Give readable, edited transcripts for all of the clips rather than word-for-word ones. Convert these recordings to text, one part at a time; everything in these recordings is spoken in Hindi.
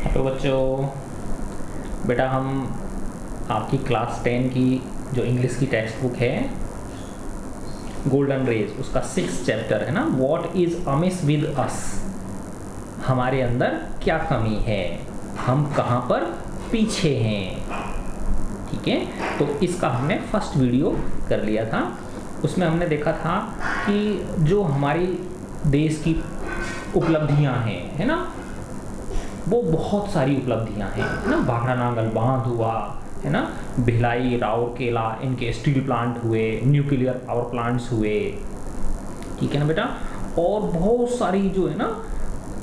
हेलो बच्चों, बेटा हम आपकी क्लास 10 की जो इंग्लिश की टेक्स्ट बुक है गोल्डन रेज, उसका 6th चैप्टर है ना, what is Amish with us, हमारे अंदर क्या कमी है, हम कहाँ पर पीछे हैं। ठीक है, तो इसका हमने फर्स्ट वीडियो कर लिया था। उसमें हमने देखा था कि जो हमारी देश की उपलब्धियां हैं, है ना, वो बहुत सारी उपलब्धियां हैं, है ना। भाखड़ा नांगल बांध हुआ, है ना, भिलाई, राउरकेला, इनके स्टील प्लांट हुए, न्यूक्लियर पावर प्लांट्स हुए, ठीक है ना बेटा। और बहुत सारी जो है ना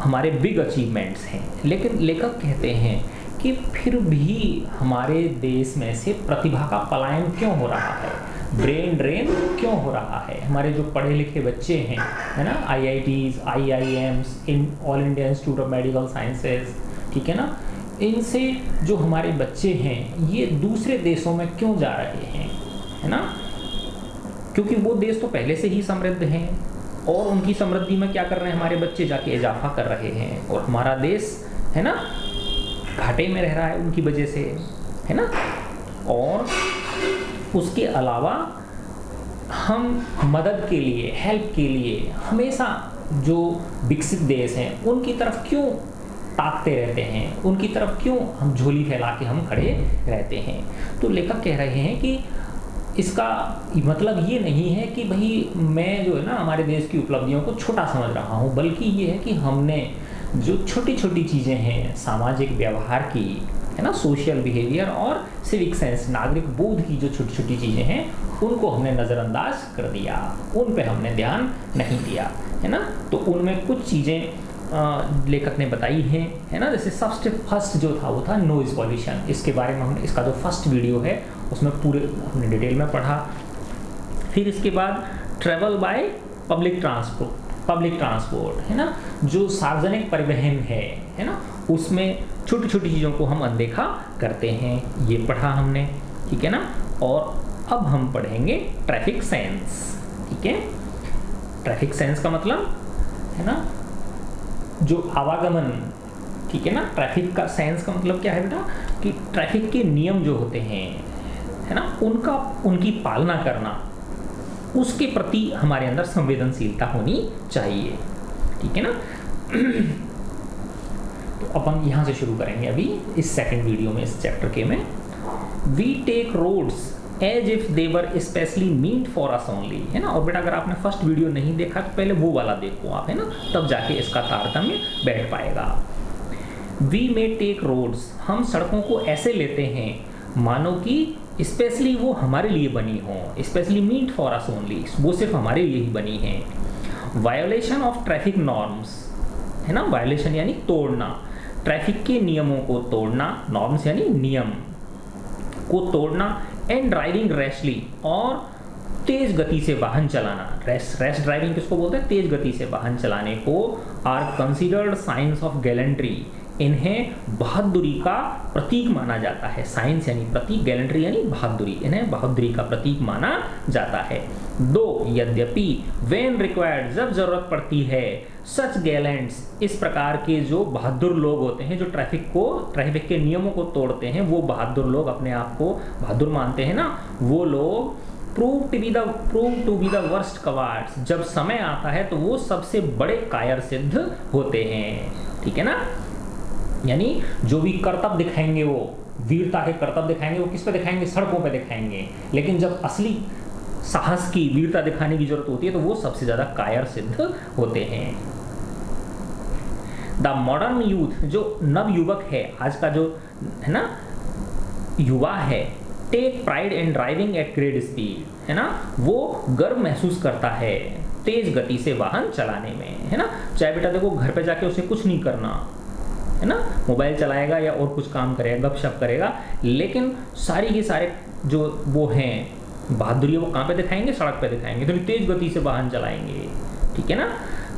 हमारे बिग अचीवमेंट्स हैं। लेकिन लेखक कहते हैं कि फिर भी हमारे देश में से प्रतिभा का पलायन क्यों हो रहा है, ब्रेन ड्रेन क्यों हो रहा है। हमारे जो पढ़े लिखे बच्चे हैं, है ना, IITs, IIMs, in all India institute of medical sciences, ठीक है ना, इनसे जो हमारे बच्चे हैं ये दूसरे देशों में क्यों जा रहे हैं, है ना। क्योंकि वो देश तो पहले से ही समृद्ध हैं और उनकी समृद्धि में क्या कर रहे हैं हमारे बच्चे, जाके इजाफा कर रहे हैं, और हमारा देश है ना घाटे में रह रहा है उनकी वजह से, है ना। और उसके अलावा हम मदद के लिए, हेल्प के लिए हमेशा जो विकसित देश हैं उनकी तरफ क्यों ताकते रहते हैं, उनकी तरफ क्यों हम झोली फैला के हम खड़े रहते हैं। तो लेखक कह रहे हैं कि इसका मतलब ये नहीं है कि भाई मैं जो है ना हमारे देश की उपलब्धियों को छोटा समझ रहा हूँ, बल्कि ये है कि हमने जो छोटी छोटी चीज़ें हैं सामाजिक व्यवहार की, है ना, सोशल बिहेवियर और सिविक सेंस, नागरिक बोध की जो छोटी छोटी चीज़ें हैं उनको हमने नज़रअंदाज कर दिया, उन पे हमने ध्यान नहीं दिया, है ना। तो उनमें कुछ चीज़ें लेखक ने बताई हैं, है ना। जैसे सबसे फर्स्ट जो था वो था नॉइज़ पॉल्यूशन। इसके बारे में हमने, इसका जो फर्स्ट वीडियो है उसमें पूरे हमने डिटेल में पढ़ा। फिर इसके बाद ट्रेवल बाय पब्लिक ट्रांसपोर्ट, है ना, जो सार्वजनिक परिवहन है ना, उसमें छोटी छोटी चीज़ों को हम अनदेखा करते हैं, ये पढ़ा हमने, ठीक है ना। और अब हम पढ़ेंगे ट्रैफिक सेंस, ठीक है। ट्रैफिक सेंस का मतलब है ना जो आवागमन, ठीक है ना। ट्रैफिक का सेंस का मतलब क्या है बेटा, कि ट्रैफिक के नियम जो होते हैं, है ना, उनकी पालना करना, उसके प्रति हमारे अंदर संवेदनशीलता होनी चाहिए, ठीक है ना। तो अपन यहाँ से शुरू करेंगे अभी इस सेकंड वीडियो में, इस चैप्टर के में। We take roads as if they were specially meant for us only, है ना। और बेटा अगर आपने फर्स्ट वीडियो नहीं देखा तो पहले वो वाला देखो आप, है ना, तब जाके इसका तारतम्य बैठ पाएगा। वी मे टेक रोड्स, हम सड़कों को ऐसे लेते हैं मानो कि स्पेशली वो हमारे लिए बनी हो, specially meant for us only, वो सिर्फ हमारे लिए ही बनी है। वायोलेशन ऑफ ट्रैफिक नॉर्म्स, है ना, वायोलेशन यानी तोड़ना, ट्रैफिक के नियमों को तोड़ना, नॉर्म्स यानी नियम को तोड़ना, एंड ड्राइविंग रैशली, और तेज गति से वाहन चलाना। रैश ड्राइविंग किसको बोलते हैं, तेज गति से वाहन चलाने को, are considered science of gallantry, इन्हें बहादुरी का प्रतीक माना जाता है। साइंस यानी प्रतीक, गैलेंट्री यानी बहादुरी, इन्हें बहादुरी का प्रतीक माना जाता है। दो यद्यपि, व्हेन रिक्वायर्ड, जब जरूरत पड़ती है, सच गैलेंट्स, इस प्रकार के जो बहादुर लोग होते हैं, जो ट्रैफिक के नियमों को तोड़ते हैं, वो बहादुर लोग, अपने आप को बहादुर मानते हैं ना, वो लोग prove to be the worst cowards, जब समय आता है तो वो सबसे बड़े कायर सिद्ध होते हैं, ठीक है ना। यानी जो भी कर्तव्य दिखाएंगे, वो वीरता के कर्तव्य दिखाएंगे, वो किस पे दिखाएंगे, सड़कों पे दिखाएंगे। लेकिन जब असली साहस की, वीरता दिखाने की जरूरत होती है तो वो सबसे ज्यादा कायर सिद्ध होते हैं। द मॉडर्न यूथ, जो नव युवक है, आज का जो है ना युवा है, take pride in driving at great speed, है ना, वो गर्व महसूस करता है तेज गति से वाहन चलाने में, है ना। चाहे बेटा देखो घर पे जाके उसे कुछ नहीं करना, है ना, मोबाइल चलाएगा या और कुछ काम करेगा, गपशप करेगा, लेकिन सारी के सारे जो वो हैं बहादुरी, वो कहाँ पे दिखाएंगे, सड़क पे दिखाएंगे, थोड़ी तेज गति से वाहन चलाएंगे, ठीक है ना।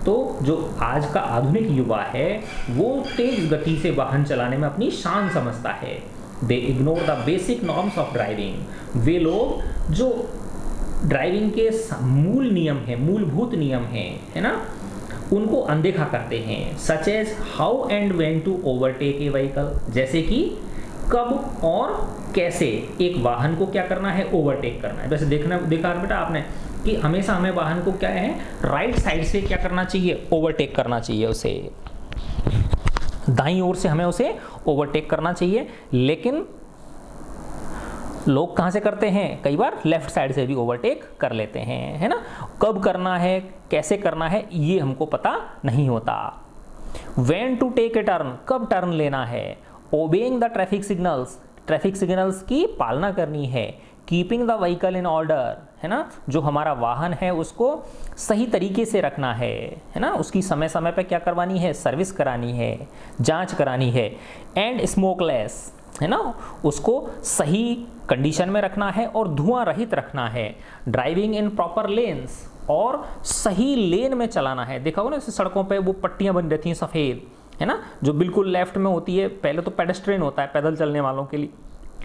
तो जो आज का आधुनिक युवा है वो तेज गति से वाहन चलाने में अपनी शान समझता है। They ignore the basic norms of driving, वे लोग जो ड्राइविंग के मूल नियम हैं, मूलभूत नियम हैं, है ना, उनको अनदेखा करते हैं। Such as how and when to overtake a vehicle, जैसे कि कब और कैसे एक वाहन को क्या करना है, ओवरटेक करना है। वैसे देखा बेटा आपने कि हमेशा हमें वाहन को क्या है, राइट साइड से क्या करना चाहिए, ओवरटेक करना चाहिए उसे, दाईं ओर से हमें उसे ओवरटेक करना चाहिए। लेकिन लोग कहाँ से करते हैं, कई बार लेफ्ट साइड से भी ओवरटेक कर लेते हैं, है ना। कब करना है, कैसे करना है, ये हमको पता नहीं होता। When to take a turn, कब टर्न लेना है। Obeying the traffic signals, traffic signals की पालना करनी है। Keeping the vehicle in order, है ना, जो हमारा वाहन है उसको सही तरीके से रखना है ना, उसकी समय समय पे क्या करवानी है, सर्विस करानी है, जांच करानी है। एंड स्मोकलेस, है ना, उसको सही कंडीशन में रखना है और धुआं रहित रखना है। ड्राइविंग इन प्रॉपर लेन्स, और सही लेन में चलाना है। देखा होगा ना सड़कों पे वो पट्टियां बन रहती हैं सफ़ेद, है ना, जो बिल्कुल लेफ्ट में होती है। पहले तो पेडेस्ट्रियन होता है, पैदल चलने वालों के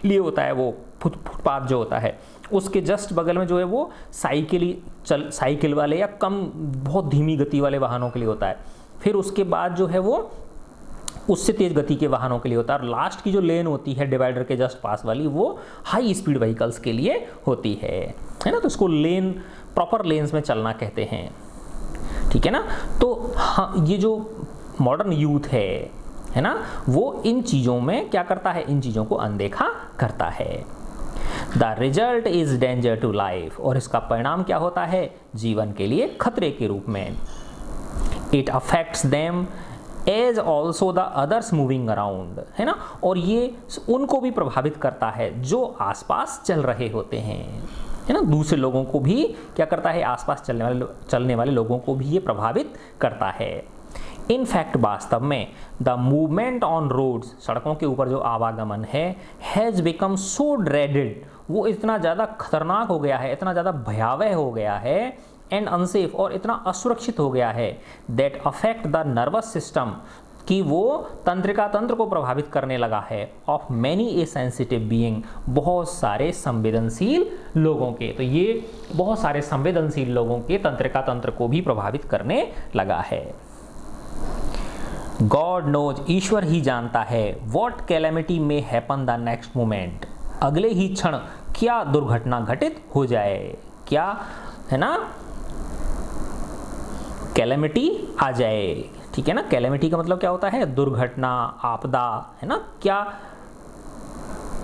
लिए होता है वो फुटपाथ जो होता है, उसके जस्ट बगल में जो है वो साइकिल वाले या कम बहुत धीमी गति वाले वाहनों के लिए होता है। फिर उसके बाद जो है वो उससे तेज गति के वाहनों के लिए होता है। और लास्ट की जो लेन होती है डिवाइडर के जस्ट पास वाली, वो हाई स्पीड व्हीकल्स के लिए होती है ना। तो इसको लेन, प्रॉपर लेन्स में चलना कहते हैं, ठीक है ना। तो हाँ, ये जो मॉडर्न यूथ है ना, वो इन चीज़ों में क्या करता है, इन चीज़ों को अनदेखा करता है। The result is danger to life, और इसका परिणाम क्या होता है, जीवन के लिए खतरे के रूप में। It affects them as also the others moving around, है ना, और ये उनको भी प्रभावित करता है जो आसपास चल रहे होते हैं, है ना। दूसरे लोगों को भी क्या करता है, आसपास चलने वाले लोगों को भी ये प्रभावित करता है। इन फैक्ट वास्तव में द मूवमेंट ऑन रोड्स, सड़कों के ऊपर जो आवागमन है, हैज़ बिकम सो ड्रेडेड, वो इतना ज़्यादा खतरनाक हो गया है, इतना ज़्यादा भयावह हो गया है, एंड अनसेफ, और इतना असुरक्षित हो गया है, that affect the nervous system, कि वो तंत्रिका तंत्र को प्रभावित करने लगा है, of many a sensitive being, बहुत सारे संवेदनशील लोगों के। तो ये बहुत सारे संवेदनशील लोगों के तंत्रिका तंत्र को भी प्रभावित करने लगा है। गॉड नोज, ईश्वर ही जानता है, वॉट कैलेमिटी में हैपन द नेक्स्ट मोमेंट, अगले ही क्षण क्या दुर्घटना घटित हो जाए, क्या, है ना, कैलेमिटी आ जाए, ठीक है ना। कैलेमिटी का मतलब क्या होता है, दुर्घटना, आपदा, है ना, क्या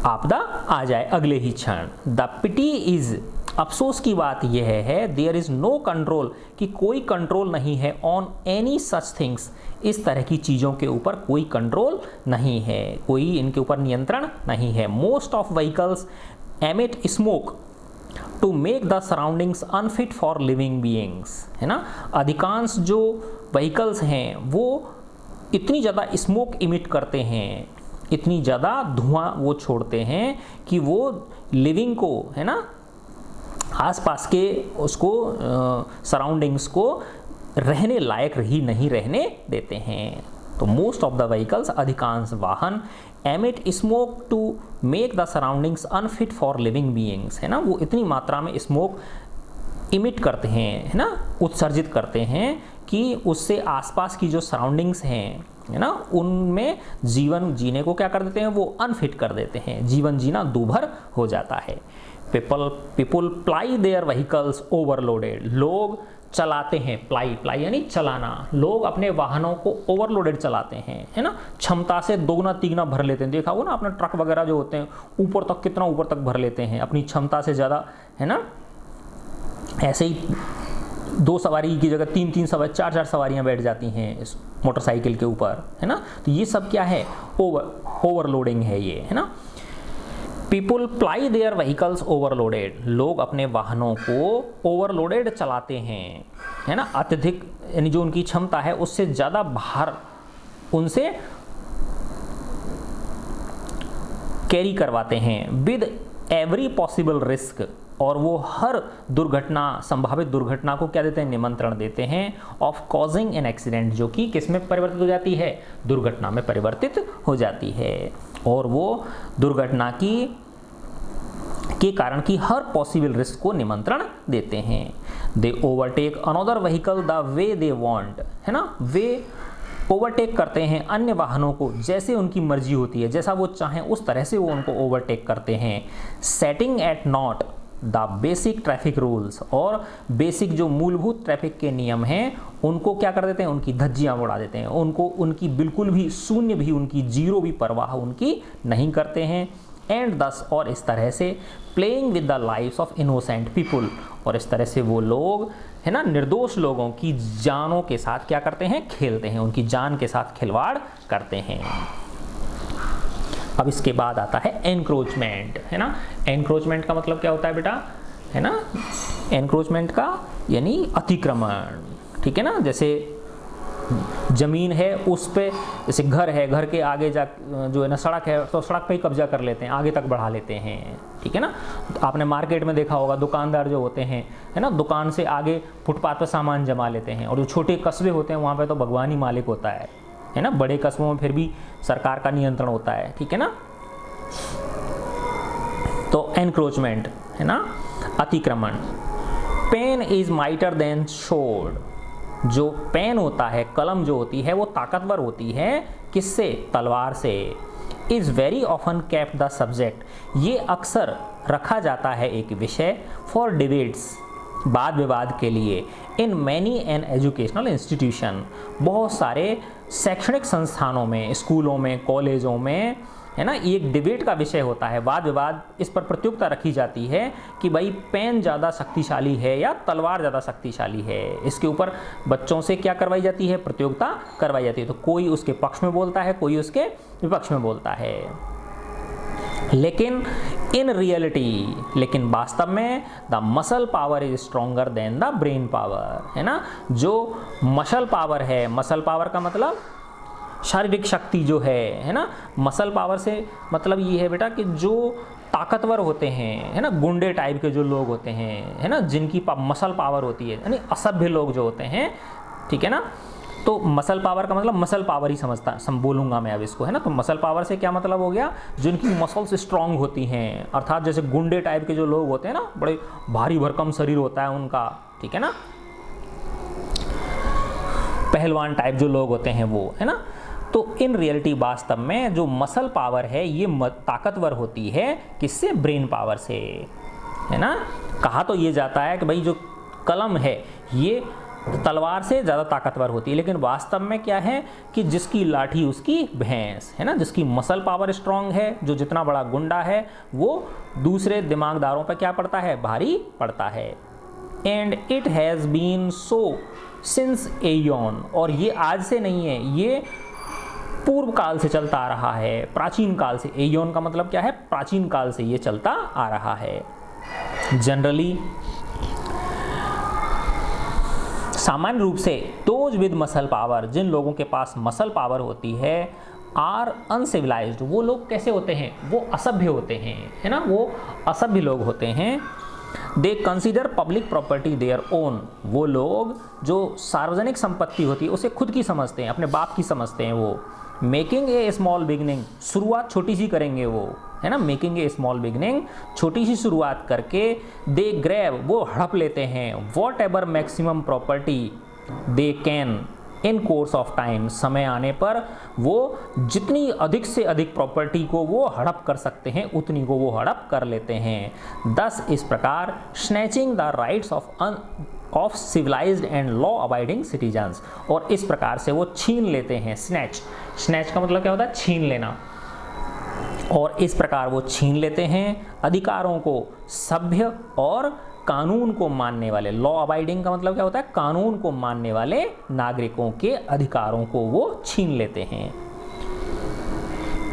आपदा आ जाए अगले ही क्षण। द पिटी इज, अफसोस की बात यह है, देयर इज नो कंट्रोल, कि कोई कंट्रोल नहीं है, ऑन एनी सच थिंग्स, इस तरह की चीज़ों के ऊपर कोई कंट्रोल नहीं है, कोई इनके ऊपर नियंत्रण नहीं है। Most of vehicles emit smoke to make the surroundings unfit for living beings, है ना। अधिकांश जो व्हीकल्स हैं वो इतनी ज़्यादा स्मोक इमिट करते हैं, इतनी ज़्यादा धुआं वो छोड़ते हैं कि वो लिविंग को, है ना, आसपास के उसको सराउंडिंग्स को रहने लायक ही नहीं रहने देते हैं। तो मोस्ट ऑफ द व्हीकल्स, अधिकांश वाहन, emit smoke to make the surroundings unfit for living beings, है ना, वो इतनी मात्रा में स्मोक इमिट करते हैं, है ना, उत्सर्जित करते हैं कि उससे आसपास की जो सराउंडिंग्स हैं, है ना, उनमें जीवन जीने को क्या कर देते हैं, वो अनफिट कर देते हैं, जीवन जीना दूभर हो जाता है। People ply their vehicles overloaded, लोग चलाते हैं, प्लाई यानी चलाना, लोग अपने वाहनों को ओवरलोडेड चलाते हैं, है ना, क्षमता से दोगुना तीगुना भर लेते हैं। देखा होगा ना अपने ट्रक वगैरह जो होते हैं, ऊपर तक, कितना ऊपर तक भर लेते हैं अपनी क्षमता से ज़्यादा, है ना। ऐसे ही 2 सवारी की जगह 3-3 सवारी, 4-4 सवारियां बैठ जाती हैं इस मोटरसाइकिल के ऊपर, है ना। तो ये सब क्या है, ओवरलोडिंग है ये, है ना। People ply their vehicles overloaded, लोग अपने वाहनों को ओवरलोडेड चलाते हैं, है ना, अत्यधिक, यानी जो उनकी क्षमता है उससे ज़्यादा भार उनसे कैरी करवाते हैं, विद एवरी पॉसिबल रिस्क, और वो हर दुर्घटना, संभावित दुर्घटना को क्या देते हैं, निमंत्रण देते हैं, ऑफ कॉजिंग एन एक्सीडेंट, जो कि किस में परिवर्तित हो जाती है, दुर्घटना में परिवर्तित हो जाती है। और वो दुर्घटना की के कारण की हर पॉसिबल रिस्क को निमंत्रण देते हैं। They overtake another vehicle the way they want, है ना, वे ओवरटेक करते हैं अन्य वाहनों को जैसे उनकी मर्जी होती है, जैसा वो चाहें उस तरह से वो उनको ओवरटेक करते हैं। Setting at naught the basic traffic rules, और बेसिक जो मूलभूत ट्रैफिक के नियम हैं उनको क्या कर देते हैं, उनकी धज्जियां उड़ा देते हैं, उनको उनकी बिल्कुल भी शून्य भी, उनकी जीरो भी परवाह उनकी नहीं करते हैं। एंड दस, और इस तरह से playing with the lives of innocent people, और इस तरह से वो लोग, है ना, निर्दोष लोगों की जानों के साथ क्या करते हैं, खेलते हैं, उनकी जान के साथ खिलवाड़ करते हैं। अब इसके बाद आता है एनक्रोचमेंट, है ना। एनक्रोचमेंट का मतलब क्या होता है बेटा, है ना, एनक्रोचमेंट का यानी अतिक्रमण, ठीक है ना। जैसे जमीन है उस पे, जैसे घर है, घर के आगे जा जो है ना सड़क है, तो सड़क पे ही कब्जा कर लेते हैं, आगे तक बढ़ा लेते हैं, ठीक है ना। आपने मार्केट में देखा होगा दुकानदार जो होते हैं, है ना, दुकान से आगे फुटपाथ पर सामान जमा लेते हैं, और जो छोटे कस्बे होते हैं वहाँ पे तो भगवान ही मालिक होता है ना। बड़े कस्बों में फिर भी सरकार का नियंत्रण होता है, ठीक है ना। तो एनक्रोचमेंट, है ना, अतिक्रमण। Pen is mightier than sword, जो पेन होता है, कलम जो होती है वो ताकतवर होती है, किससे, तलवार से। Is very often kept the subject, ये अक्सर रखा जाता है एक विषय, फॉर डिबेट्स, वाद विवाद के लिए। In many an educational institution, बहुत सारे शैक्षणिक संस्थानों में, स्कूलों में, कॉलेजों में, है ना, ये एक डिबेट का विषय होता है, वाद विवाद, इस पर प्रतियोगिता रखी जाती है कि भाई पेन ज़्यादा शक्तिशाली है या तलवार ज़्यादा शक्तिशाली है। इसके ऊपर बच्चों से क्या करवाई जाती है, प्रतियोगिता करवाई जाती है। तो कोई उसके पक्ष में बोलता है, कोई उसके विपक्ष में बोलता है। लेकिन इन रियलिटी, लेकिन वास्तव में the muscle power is stronger than the brain power, है ना। जो मसल पावर है, मसल पावर का मतलब शारीरिक शक्ति जो है ना, मसल पावर से मतलब ये है बेटा कि जो ताकतवर होते हैं, है ना, गुंडे टाइप के जो लोग होते हैं, है ना, जिनकी मसल पावर होती है, यानी असभ्य लोग जो होते हैं, ठीक है ना। तो मसल पावर का मतलब मसल पावर ही बोलूँगा मैं अब इसको, है ना। तो मसल पावर से क्या मतलब हो गया, जिनकी मसल्स स्ट्रांग होती हैं, अर्थात जैसे गुंडे टाइप के जो लोग होते हैं ना, बड़े भारी भरकम शरीर होता है उनका, ठीक है ना, पहलवान टाइप जो लोग होते हैं वो, है ना। तो इन रियलिटी वास्तव में जो मसल पावर है ये ताकतवर होती है, किससे, ब्रेन पावर से, है ना। कहा तो ये जाता है कि भाई जो कलम है ये तलवार से ज़्यादा ताकतवर होती है, लेकिन वास्तव में क्या है कि जिसकी लाठी उसकी भैंस, है ना, जिसकी मसल पावर स्ट्रांग है, जो जितना बड़ा गुंडा है वो दूसरे दिमागदारों पर क्या पड़ता है, भारी पड़ता है। And it has been so since aeon, और ये आज से नहीं है, ये पूर्व काल से चलता आ रहा है, प्राचीन काल से। एयॉन का मतलब क्या है, प्राचीन काल से ये चलता आ रहा है। जनरली सामान्य रूप से दोज विद मसल पावर, जिन लोगों के पास मसल पावर होती है, आर अनसिविलाइज्ड, वो लोग कैसे होते हैं, वो असभ्य होते हैं, है ना, वो असभ्य लोग होते हैं। They consider public property their own, वो लोग जो सार्वजनिक संपत्ति होती है उसे खुद की समझते हैं, अपने बाप की समझते हैं वो। मेकिंग ए स्मॉल बिगनिंग, शुरुआत छोटी सी करेंगे वो, है ना, मेकिंग ए स्मॉल बिगनिंग, छोटी सी शुरुआत करके, दे ग्रैब, वो हड़प लेते हैं, what ever maximum property they can in course of time, समय आने पर वो जितनी अधिक से अधिक प्रॉपर्टी को वो हड़प कर सकते हैं उतनी को वो हड़प कर लेते हैं। दस इस प्रकार snatching the rights of civilised and law abiding citizens, और इस प्रकार से वो छीन लेते हैं। स्नैच का मतलब क्या होता है, छीन लेना, और इस प्रकार वो छीन लेते हैं अधिकारों को सभ्य और कानून को मानने वाले, लॉ अबाइडिंग का मतलब क्या होता है, कानून को मानने वाले नागरिकों के अधिकारों को वो छीन लेते हैं।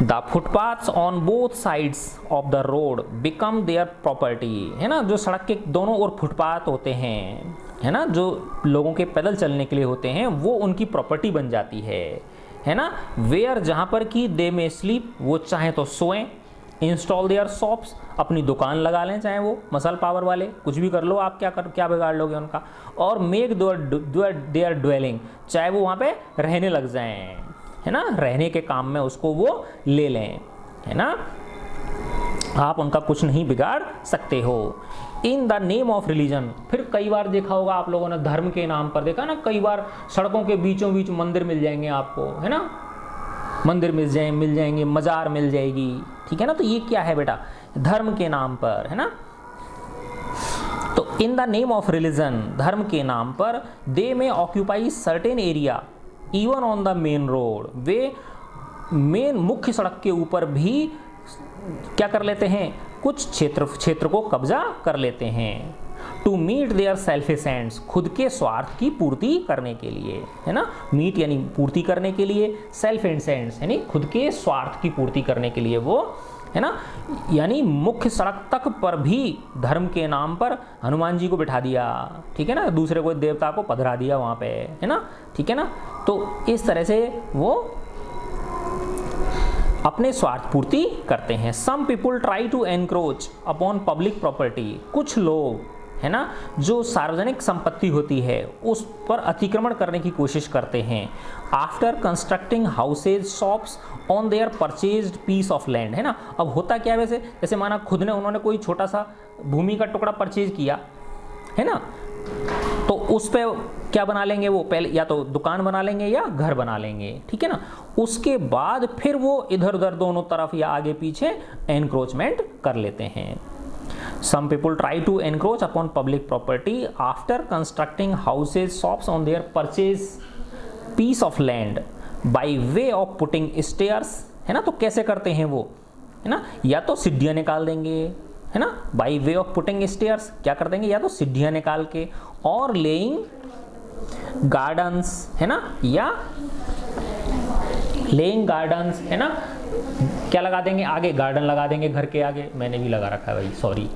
The footpaths on both sides of the road become their property, है ना, जो सड़क के दोनों ओर फुटपाथ होते हैं, है ना, जो लोगों के पैदल चलने के लिए होते हैं, वो उनकी प्रॉपर्टी बन जाती है ना। वेयर, जहाँ पर कि दे में स्लीप, वो चाहे तो सोएं। इंस्टॉल देयर शॉप्स, अपनी दुकान लगा लें, चाहे वो मसल पावर वाले, कुछ भी कर लो आप, क्या बिगाड़ लोगे उनका। और मेक देयर ड्वेलिंग, चाहे वो वहाँ पे रहने लग जाएं, है ना, रहने के काम में उसको वो ले लें, है ना। आप उनका कुछ नहीं बिगाड़ सकते हो। In the name of religion, फिर कई बार देखा होगा आप लोगों ने, धर्म के नाम पर देखा ना, कई बार सड़कों के बीचों बीच मंदिर मिल जाएंगे आपको, है ना, मंदिर मिल जाएंगे, मजार मिल जाएगी, ठीक है ना। तो ये क्या है बेटा, धर्म के नाम पर, है ना। तो in the name of religion, धर्म के नाम पर, दे में occupy certain area even on the main road, way main मुख्य सड़क के ऊपर भी क्या कर लेते हैं, कुछ क्षेत्र को कब्जा कर लेते हैं। To meet their selfish ends, खुद के स्वार्थ की पूर्ति करने के लिए, है ना। मीट यानी पूर्ति करने के लिए, सेल्फ एंड्स यानी खुद के स्वार्थ की पूर्ति करने के लिए वो, है ना, यानी मुख्य सड़क तक पर भी धर्म के नाम पर हनुमान जी को बिठा दिया, ठीक है ना, दूसरे कोई देवता को पधरा दिया वहाँ पे, है ना, ठीक है ना। तो इस तरह से वो अपने स्वार्थ पूर्ति करते हैं। Some people try to encroach upon public property, कुछ लोग, है ना, जो सार्वजनिक संपत्ति होती है उस पर अतिक्रमण करने की कोशिश करते हैं। After constructing houses shops on their purchased piece of land, है ना। अब होता क्या है वैसे, जैसे माना खुद ने उन्होंने कोई छोटा सा भूमि का टुकड़ा परचेज किया, है ना, तो उस पे क्या बना लेंगे वो, पहले या तो दुकान बना लेंगे या घर बना लेंगे, ठीक है ना। उसके बाद फिर वो इधर उधर दोनों तरफ या आगे पीछे एनक्रोचमेंट कर लेते हैं। Some people try to encroach upon public property after constructing houses, shops on their purchased piece of land by way of putting stairs, है ना। तो कैसे करते हैं वो, है ना, या तो सीढ़ियाँ निकाल देंगे, है ना, by way of putting stairs, क्या कर देंगे, या तो सीढ़ियाँ निकाल के, और laying gardens, है ना, या laying gardens, है ना, क्या लगा देंगे, आगे गार्डन लगा देंगे घर के आगे, मैंने भी लगा रखा है भाई, सॉरी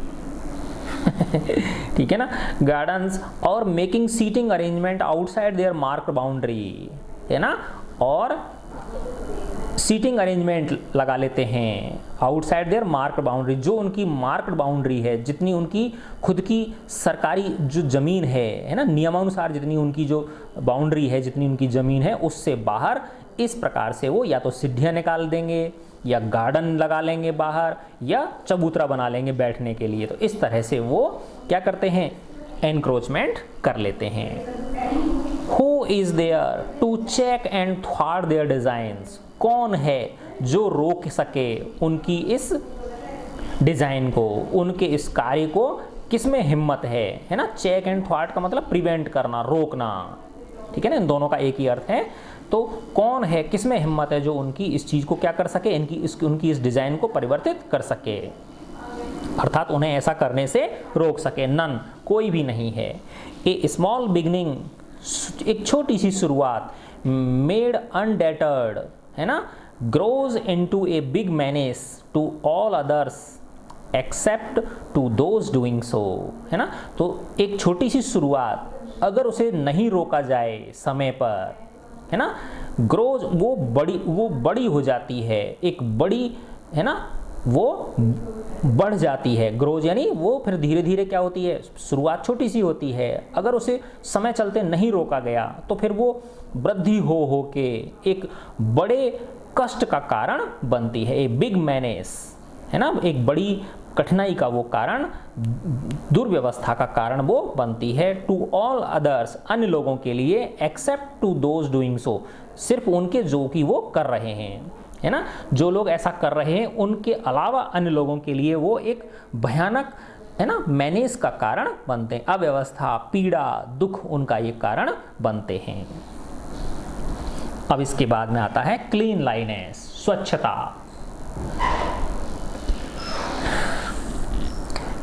ठीक है ना, गार्डन्स, और making seating arrangement outside their marked boundary, है ना, और सीटिंग अरेंजमेंट लगा लेते हैं आउटसाइड देयर मार्क्ड बाउंड्री, जो उनकी मार्क्ड बाउंड्री है, जितनी उनकी खुद की सरकारी जो ज़मीन है ना, नियमानुसार जितनी उनकी जो बाउंड्री है, जितनी उनकी ज़मीन है, उससे बाहर इस प्रकार से वो या तो सीढ़ियाँ निकाल देंगे या गार्डन लगा लेंगे बाहर, या चबूतरा बना लेंगे बैठने के लिए। तो इस तरह से वो क्या करते हैं, एनक्रोचमेंट कर लेते हैं। Who is there to check and thwart their designs, कौन है जो रोक सके उनकी इस डिजाइन को, उनके इस कार्य को, किसमें हिम्मत है ना। चेक एंड थ्वार्ट का मतलब प्रिवेंट करना, रोकना, ठीक है ना, इन दोनों का एक ही अर्थ है। तो कौन है, किसमें हिम्मत है जो उनकी इस चीज़ को क्या कर सके, उनकी इस डिज़ाइन को परिवर्तित कर सके, अर्थात उन्हें ऐसा करने से रोक सके। नन, कोई भी नहीं है। ए स्मॉल बिगनिंग, एक छोटी सी शुरुआत, मेड अनडेटर्ड, है ना, grows into a big menace to all others except to those doing so, है ना। तो एक छोटी सी शुरुआत अगर उसे नहीं रोका जाए समय पर, है ना, ग्रोज वो बड़ी हो जाती है, एक बड़ी, है ना, वो बढ़ जाती है। ग्रोज यानी वो फिर धीरे धीरे क्या होती है, शुरुआत छोटी सी होती है, अगर उसे समय चलते नहीं रोका गया तो फिर वो वृद्धि हो के एक बड़े कष्ट का कारण बनती है। ए बिग मैनेस, है ना, एक बड़ी कठिनाई का वो कारण, दुर्व्यवस्था का कारण वो बनती है। टू ऑल अदर्स, अन्य लोगों के लिए, except to those doing so, सिर्फ उनके जो कि वो कर रहे हैं, है ना, जो लोग ऐसा कर रहे हैं उनके अलावा अन्य लोगों के लिए वो एक भयानक, है ना, मैनेस का कारण बनते हैं। अव्यवस्था, पीड़ा, दुख उनका ये कारण बनते हैं। अब इसके बाद में आता है क्लीन लाइनेस, स्वच्छता।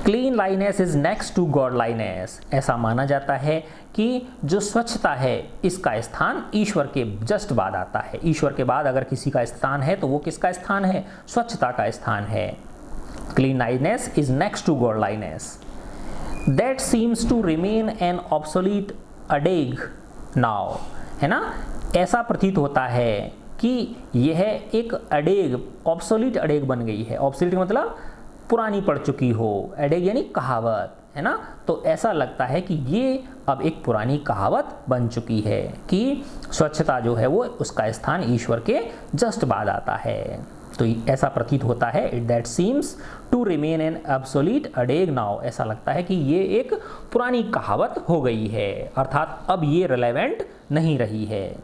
Cleanliness is next to godliness, ऐसा माना जाता है कि जो स्वच्छता है इसका स्थान ईश्वर के जस्ट बाद आता है। ईश्वर के बाद अगर किसी का स्थान है तो वो किसका स्थान है, स्वच्छता का स्थान है। Cleanliness is next to godliness that seems to remain an obsolete adage now, है ना, ऐसा प्रतीत होता है कि यह एक अडेग, ऑब्सोलीट अडेग बन गई है। ऑब्सोलीट मतलब पुरानी पड़ चुकी हो, एडेग यानी कहावत, है ना। तो ऐसा लगता है कि ये अब एक पुरानी कहावत बन चुकी है कि स्वच्छता जो है वो उसका स्थान ईश्वर के जस्ट बाद आता है। तो ऐसा प्रतीत होता है, it that seems to remain an absolute adage now, ऐसा लगता है कि ये एक पुरानी कहावत हो गई है, अर्थात अब ये रिलेवेंट नहीं रही है।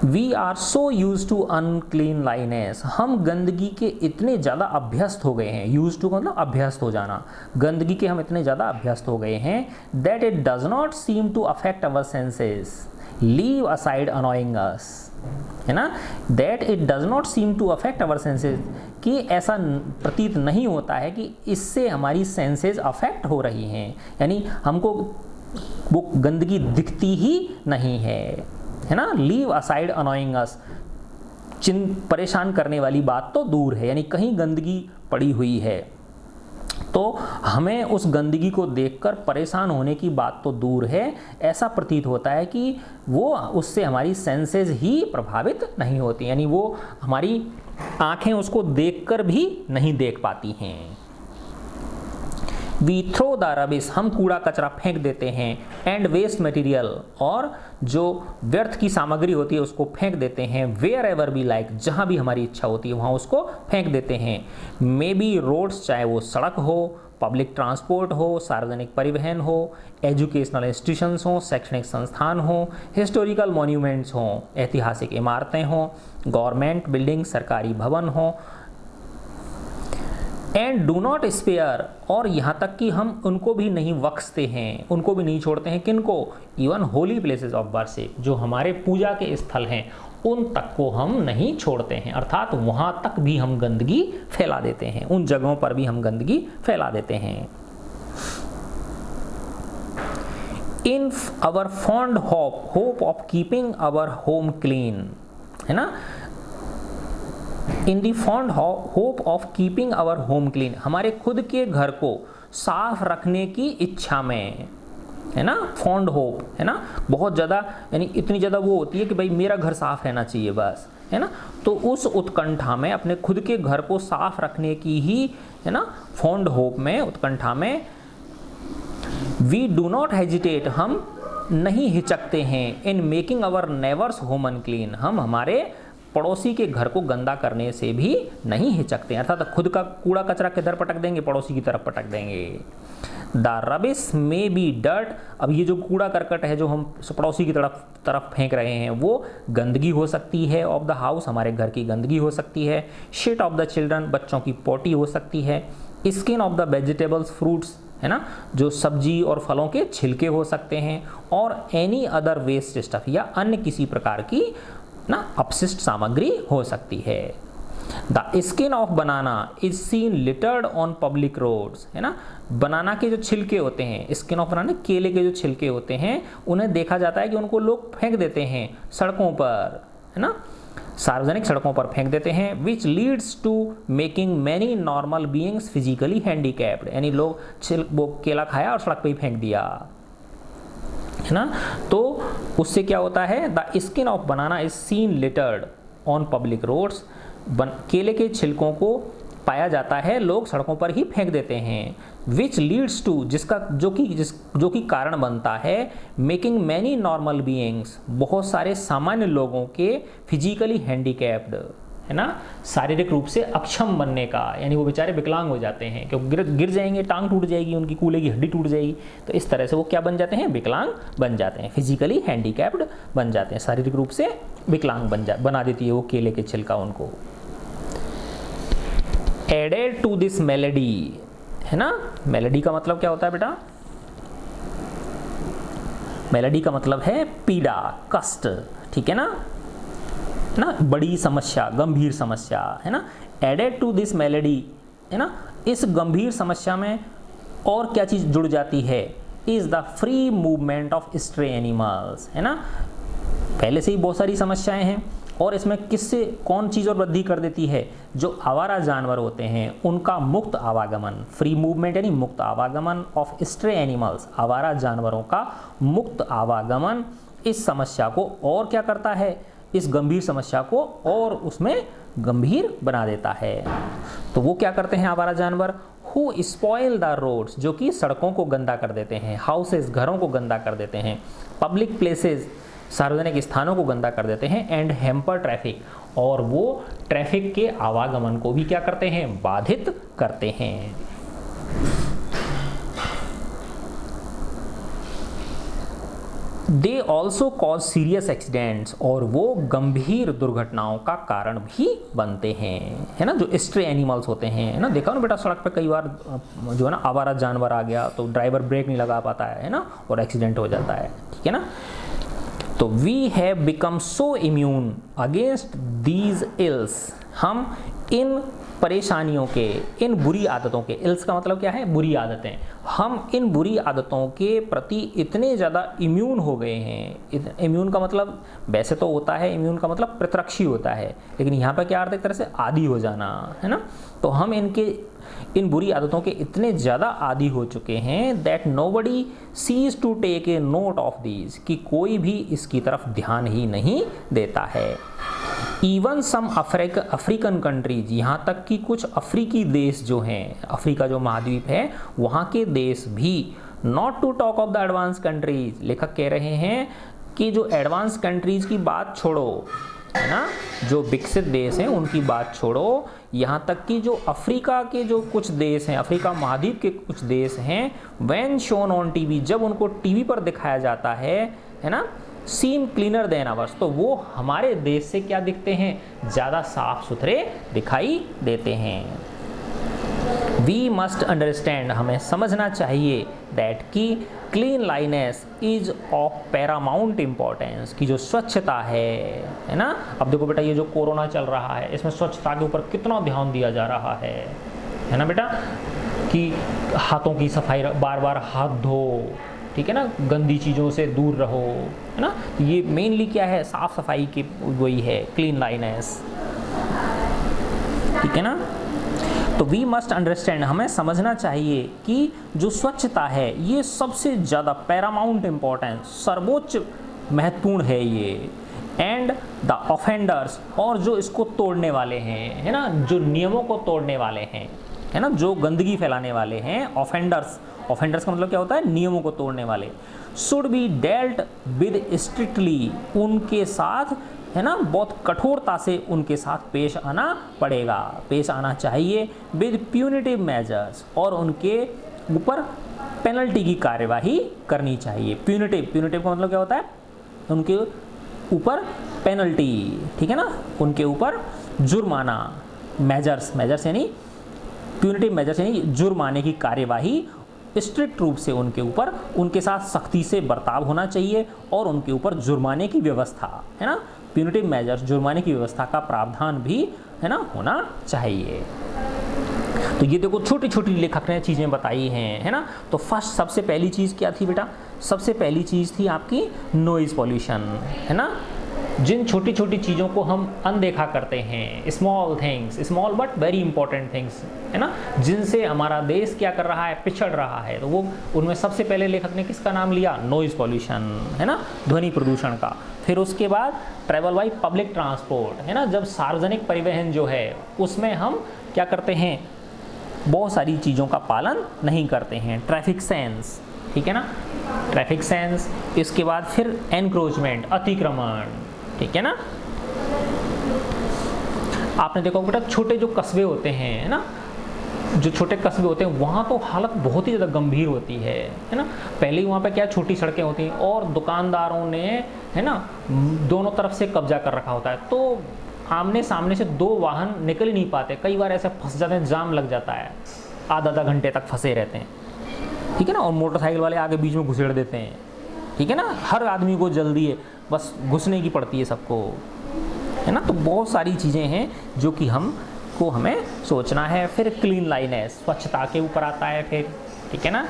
We are so use to uncleanliness, हम गंदगी के इतने ज़्यादा अभ्यस्त हो गए हैं, यूज टू मतलब अभ्यस्त हो जाना, गंदगी के हम इतने ज़्यादा अभ्यस्त हो गए हैं, that it does not seem to affect our senses, leave aside annoying us, है ना, that it does not seem to affect our senses, कि ऐसा प्रतीत नहीं होता है कि इससे हमारी सेंसेस अफेक्ट हो रही हैं, यानी हमको वो गंदगी दिखती ही नहीं है ना। लीव असाइड अनोइंग अस, परेशान करने वाली बात तो दूर है, यानी कहीं गंदगी पड़ी हुई है तो हमें उस गंदगी को देखकर परेशान होने की बात तो दूर है, ऐसा प्रतीत होता है कि वो उससे हमारी सेंसेस ही प्रभावित नहीं होती, यानी वो हमारी आंखें उसको देखकर भी नहीं देख पाती हैं। वी थ्रो द रबिश, हम कूड़ा कचरा फेंक देते हैं, एंड वेस्ट मटेरियल, और जो व्यर्थ की सामग्री होती है उसको फेंक देते हैं, वेयर एवर बी लाइक, जहाँ भी हमारी इच्छा होती है वहाँ उसको फेंक देते हैं। मे बी रोड्स, चाहे वो सड़क हो, पब्लिक ट्रांसपोर्ट हो, सार्वजनिक परिवहन हो, एजुकेशनल इंस्टीट्यूशंस हो, शैक्षणिक संस्थान हो, हिस्टोरिकल मॉन्यूमेंट्स हों, ऐतिहासिक इमारतें हों, गवर्नमेंट बिल्डिंग, सरकारी भवन हों, एंड डू नॉट स्पेयर, और यहाँ तक कि हम उनको भी नहीं बख्शते हैं, उनको भी नहीं छोड़ते हैं, किनको, even Holi places of worship, जो हमारे पूजा के स्थल हैं उन तक को हम नहीं छोड़ते हैं, अर्थात वहाँ तक भी हम गंदगी फैला देते हैं, उन जगहों पर भी हम गंदगी फैला देते हैं। In our fond hope of keeping our home clean, है ना, in the fond hope of keeping our home clean, हमारे खुद के घर को साफ रखने की इच्छा में, है ना, फॉन्ड होप, है ना, बहुत ज़्यादा, यानी इतनी ज़्यादा वो होती है कि भाई मेरा घर साफ रहना चाहिए बस, है ना, तो उस उत्कंठा में, अपने खुद के घर को साफ रखने की ही, है ना, फॉन्ड होप में, उत्कंठा में, वी डू नॉट हेजिटेट, हम नहीं हिचकते हैं, in making our neighbours home unclean, हम हमारे पड़ोसी के घर को गंदा करने से भी नहीं हिचकते, अर्थात खुद का कूड़ा कचरा किधर पटक देंगे, पड़ोसी की तरफ पटक देंगे। The rubbish may be dirt, अब ये जो कूड़ा करकट है जो हम पड़ोसी की तरफ फेंक रहे हैं वो गंदगी हो सकती है, ऑफ द हाउस, हमारे घर की गंदगी हो सकती है, शिट ऑफ द चिल्ड्रन, बच्चों की पोटी हो सकती है, skin of the vegetables fruits, है ना, जो सब्जी और फलों के छिलके हो सकते हैं, और एनी अदर वेस्ट स्टफ, या अन्य किसी प्रकार की ना अपशिष्ट सामग्री हो सकती है। The skin of banana is seen littered on public roads, है ना, बनाना के जो छिलके होते हैं, स्किन ऑफ बनाना, केले के जो छिलके होते हैं उन्हें देखा जाता है कि उनको लोग फेंक देते हैं सड़कों पर, है ना, सार्वजनिक सड़कों पर फेंक देते हैं, which leads to making many normal beings physically handicapped, यानी लोग वो केला खाया और सड़क पे ही फेंक दिया, है ना, तो उससे क्या होता है, the skin of banana is seen littered on public roads, केले के छिलकों को पाया जाता है, लोग सड़कों पर ही फेंक देते हैं, विच लीड्स टू, जिसका जो कि कारण बनता है, मेकिंग मैनी नॉर्मल बीइंग्स, बहुत सारे सामान्य लोगों के फिजिकली हैंडीकैप्ड, है ना, शारीरिक रूप से अक्षम बनने का, यानी वो बेचारे विकलांग हो जाते हैं, क्योंकि गिर जाएंगे, टांग टूट जाएगी, उनकी कूल्हे की हड्डी टूट जाएगी, तो इस तरह से वो क्या बन जाते हैं, विकलांग बन जाते हैं, फिजिकली हैंडीकैप्ड बन जाते हैं, शारीरिक रूप से विकलांग बना देती है वो केले के छिलका उनको। एडेड टू दिस मेलेडी, है ना, मेलेडी का मतलब क्या होता है बेटा, मेलेडी का मतलब है पीड़ा, कष्ट, ठीक है ना, बड़ी समस्या, गंभीर समस्या, है ना, एडेड टू दिस मेलेडी, है ना, इस गंभीर समस्या में और क्या चीज़ जुड़ जाती है, is the free movement of stray animals, है ना, पहले से ही बहुत सारी समस्याएं हैं और इसमें किससे कौन चीज़ और वृद्धि कर देती है, जो आवारा जानवर होते हैं उनका मुक्त आवागमन, फ्री मूवमेंट यानी मुक्त आवागमन ऑफ स्ट्रे एनिमल्स, आवारा जानवरों का मुक्त आवागमन इस समस्या को और क्या करता है, इस गंभीर समस्या को और उसमें गंभीर बना देता है। तो वो क्या करते हैं आवारा जानवर, हु स्पॉइल द रोड्स, जो कि सड़कों को गंदा कर देते हैं, हाउसेस, घरों को गंदा कर देते हैं, पब्लिक प्लेसेस, सार्वजनिक स्थानों को गंदा कर देते हैं, एंड हैम्पर ट्रैफिक, और वो ट्रैफिक के आवागमन को भी क्या करते हैं, बाधित करते हैं। They also cause serious accidents, और वो गंभीर दुर्घटनाओं का कारण भी बनते हैं, है ना। जो स्ट्रे एनिमल्स होते हैं, है ना, देखा ना बेटा सड़क पे कई बार जो है ना आवारा जानवर आ गया तो ड्राइवर ब्रेक नहीं लगा पाता है ना, और एक्सीडेंट हो जाता है, ठीक है ना। तो we have become so immune against these ills, हम इन परेशानियों के, इन बुरी आदतों के, इल्स का मतलब क्या है, बुरी आदतें, हम इन बुरी आदतों के प्रति इतने ज़्यादा इम्यून हो गए हैं। इम्यून का मतलब वैसे तो होता है, इम्यून का मतलब प्रतिरक्षी होता है, लेकिन यहाँ पर क्या अर्थ, एक तरह से आदी हो जाना, है ना। तो हम इन बुरी आदतों के इतने ज़्यादा आदी हो चुके हैं that nobody cease to take a note of these, कि कोई भी इसकी तरफ ध्यान ही नहीं देता है। इवन सम अफ्रीकन कंट्रीज, यहाँ तक कि कुछ अफ्रीकी देश जो हैं, अफ्रीका जो महाद्वीप है वहाँ के देश भी, not to talk of the advance countries, लेखक कह रहे हैं कि जो एडवांस कंट्रीज की बात छोड़ो, है ना, जो विकसित देश हैं उनकी बात छोड़ो, यहाँ तक कि जो अफ्रीका के जो कुछ देश हैं, अफ्रीका महाद्वीप के कुछ देश हैं, व्हेन शोन ऑन टीवी, जब उनको टीवी पर दिखाया जाता है ना, सीम क्लीनर देन आवर्स, तो वो हमारे देश से क्या दिखते हैं, ज़्यादा साफ सुथरे दिखाई देते हैं। वी मस्ट अंडरस्टैंड, हमें समझना चाहिए, दैट कि cleanliness is of paramount importance, की जो स्वच्छता है ना। अब देखो बेटा ये जो कोरोना चल रहा है इसमें स्वच्छता के ऊपर कितना ध्यान दिया जा रहा है ना बेटा, कि हाथों की सफाई, बार बार हाथ धो, ठीक है ना, गंदी चीज़ों से दूर रहो, है ना। ये मेनली क्या है, साफ सफाई की वही है, क्लीन लाइनेस, ठीक है ना। तो वी मस्ट अंडरस्टैंड, हमें समझना चाहिए कि जो स्वच्छता है ये सबसे ज़्यादा पैरामाउंट इम्पोर्टेंस, सर्वोच्च महत्वपूर्ण है ये। एंड द ऑफेंडर्स, और जो इसको तोड़ने वाले हैं, है ना, जो नियमों को तोड़ने वाले हैं, है ना, जो गंदगी फैलाने वाले हैं, ऑफेंडर्स, ऑफेंडर्स का मतलब क्या होता है, नियमों को तोड़ने वाले, should be dealt with strictly, उनके साथ, है ना, बहुत कठोरता से उनके साथ पेश आना पड़ेगा, पेश आना चाहिए, विद प्यूनिटिव मेजर्स, और उनके ऊपर पेनल्टी की कार्यवाही करनी चाहिए। प्यूनिटिव का मतलब क्या होता है, उनके ऊपर पेनल्टी, ठीक है ना, उनके ऊपर जुर्माना, मेजर्स यानी प्यूनिटिव मेजर्स यानी जुर्माने की कार्यवाही, स्ट्रिक्ट रूप से उनके ऊपर, उनके साथ सख्ती से बर्ताव होना चाहिए, और उनके ऊपर जुर्माने की व्यवस्था, है ना, प्यूनिटिव मेजर्स, जुर्माने की व्यवस्था का प्रावधान भी, है ना, होना चाहिए। तो ये देखो छोटी छोटी लेखक ने चीज़ें बताई हैं, है ना। तो फर्स्ट सबसे पहली चीज़ क्या थी बेटा, सबसे पहली चीज़ थी आपकी नॉइज़ पॉल्यूशन, है ना। जिन छोटी छोटी चीज़ों को हम अनदेखा करते हैं, small things, small but very important things, है ना, जिनसे हमारा देश क्या कर रहा है, पिछड़ रहा है, तो वो उनमें सबसे पहले लेखक ने किसका नाम लिया, नॉइज़ पॉल्यूशन, है ना, ध्वनि प्रदूषण का। फिर उसके बाद ट्रैवल बाई पब्लिक ट्रांसपोर्ट, है ना, जब सार्वजनिक परिवहन जो है उसमें हम क्या करते हैं, बहुत सारी चीज़ों का पालन नहीं करते हैं, ट्रैफिक सेंस, ठीक है ना, ट्रैफिक सेंस। इसके बाद फिर एनक्रोचमेंट, अतिक्रमण, ठीक है ना। आपने देखा बेटा छोटे जो कस्बे होते हैं, है ना, जो छोटे कस्बे होते हैं वहाँ तो हालत बहुत ही ज़्यादा गंभीर होती है ना। पहले ही वहाँ पे क्या छोटी सड़कें होती हैं, और दुकानदारों ने, है ना, दोनों तरफ से कब्जा कर रखा होता है, तो आमने सामने से दो वाहन निकल ही नहीं पाते, कई बार ऐसे फंस जाते हैं, जाम लग जाता है, आधा घंटे तक फंसे रहते हैं, ठीक है ना, और मोटरसाइकिल वाले आगे बीच में घुसेड़ देते हैं, ठीक है ना। हर आदमी को जल्दी है, बस घुसने की पड़ती है सबको, है ना। तो बहुत सारी चीज़ें हैं जो कि हमें सोचना है। फिर क्लीन लाइनेस, स्वच्छता के ऊपर आता है फिर, ठीक है ना।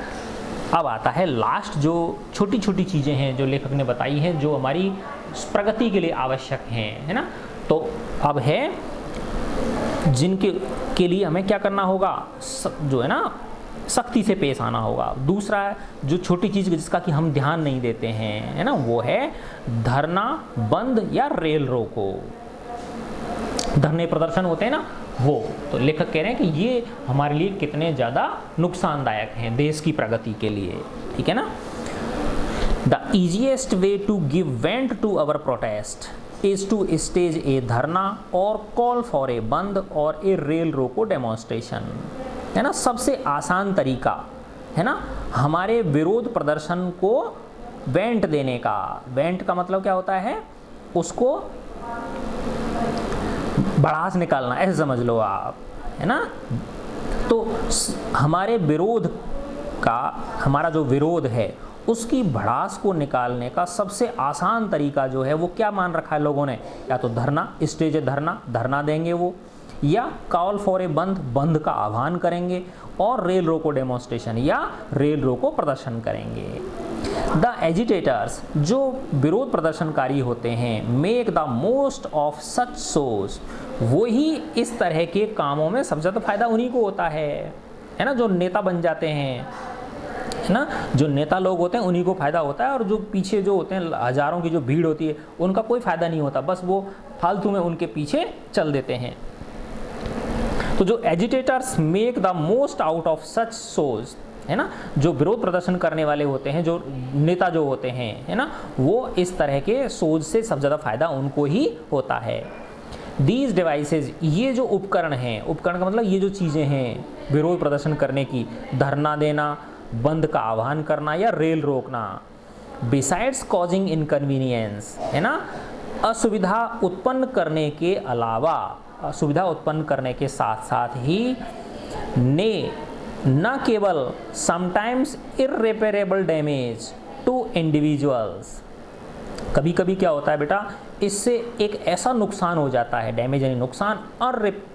अब आता है लास्ट, जो छोटी छोटी चीज़ें हैं जो लेखक ने बताई हैं, जो हमारी प्रगति के लिए आवश्यक हैं, है ना। तो अब है जिनके लिए हमें क्या करना होगा, जो है ना, सख्ती से पेश आना होगा। दूसरा जो छोटी चीज़ जिसका कि हम ध्यान नहीं देते हैं, है ना, वो है धरना बंद या रेल रोको, धरने प्रदर्शन होते हैं ना वो। तो लेखक कह रहे हैं कि ये हमारे लिए कितने ज़्यादा नुकसानदायक हैं देश की प्रगति के लिए, ठीक है ना। The easiest way to give vent to our protest is to stage a धरना और call for a बंद और a रेल रोको डेमोन्स्ट्रेशन, है ना। सबसे आसान तरीका है ना हमारे विरोध प्रदर्शन को वेंट देने का। वेंट का मतलब क्या होता है, उसको भड़ास निकालना, ऐसे समझ लो आप, है ना। तो हमारे विरोध का, हमारा जो विरोध है उसकी भड़ास को निकालने का सबसे आसान तरीका जो है वो क्या मान रखा है लोगों ने, या तो धरना, स्टेज धरना देंगे वो, या कॉल फॉर ए बंद, बंद का आह्वान करेंगे, और रेल रोको डेमोन्स्ट्रेशन या रेल रोको प्रदर्शन करेंगे। द एजिटेटर्स, जो विरोध प्रदर्शनकारी होते हैं, make the most of such shows, वही इस तरह के कामों में सबसे ज़्यादा फायदा उन्हीं को होता है ना, जो नेता बन जाते हैं, है ना। जो नेता लोग होते हैं उन्हीं को फ़ायदा होता है, और जो पीछे जो होते हैं हज़ारों की जो भीड़ होती है उनका कोई फ़ायदा नहीं होता, बस वो फालतू में उनके पीछे चल देते हैं। तो जो agitators make the most out of such shows, है ना, जो विरोध प्रदर्शन करने वाले होते हैं, जो नेता जो होते हैं, है ना, वो इस तरह के सोच से सबसे ज़्यादा फायदा उनको ही होता है। दीज डिवाइसेज, ये जो उपकरण हैं, उपकरण का मतलब ये जो चीज़ें हैं विरोध प्रदर्शन करने की, धरना देना, बंद का आह्वान करना या रेल रोकना, बिसाइड्स कॉजिंग इनकन्वीनियंस, है ना, असुविधा उत्पन्न करने के अलावा, असुविधा उत्पन्न करने के साथ साथ ही ने न केवल समटाइम्स इर्रेपेरेबल डैमेज टू इंडिविजुअल्स, कभी कभी क्या होता है बेटा, इससे एक ऐसा नुकसान हो जाता है, डैमेज यानी नुकसान,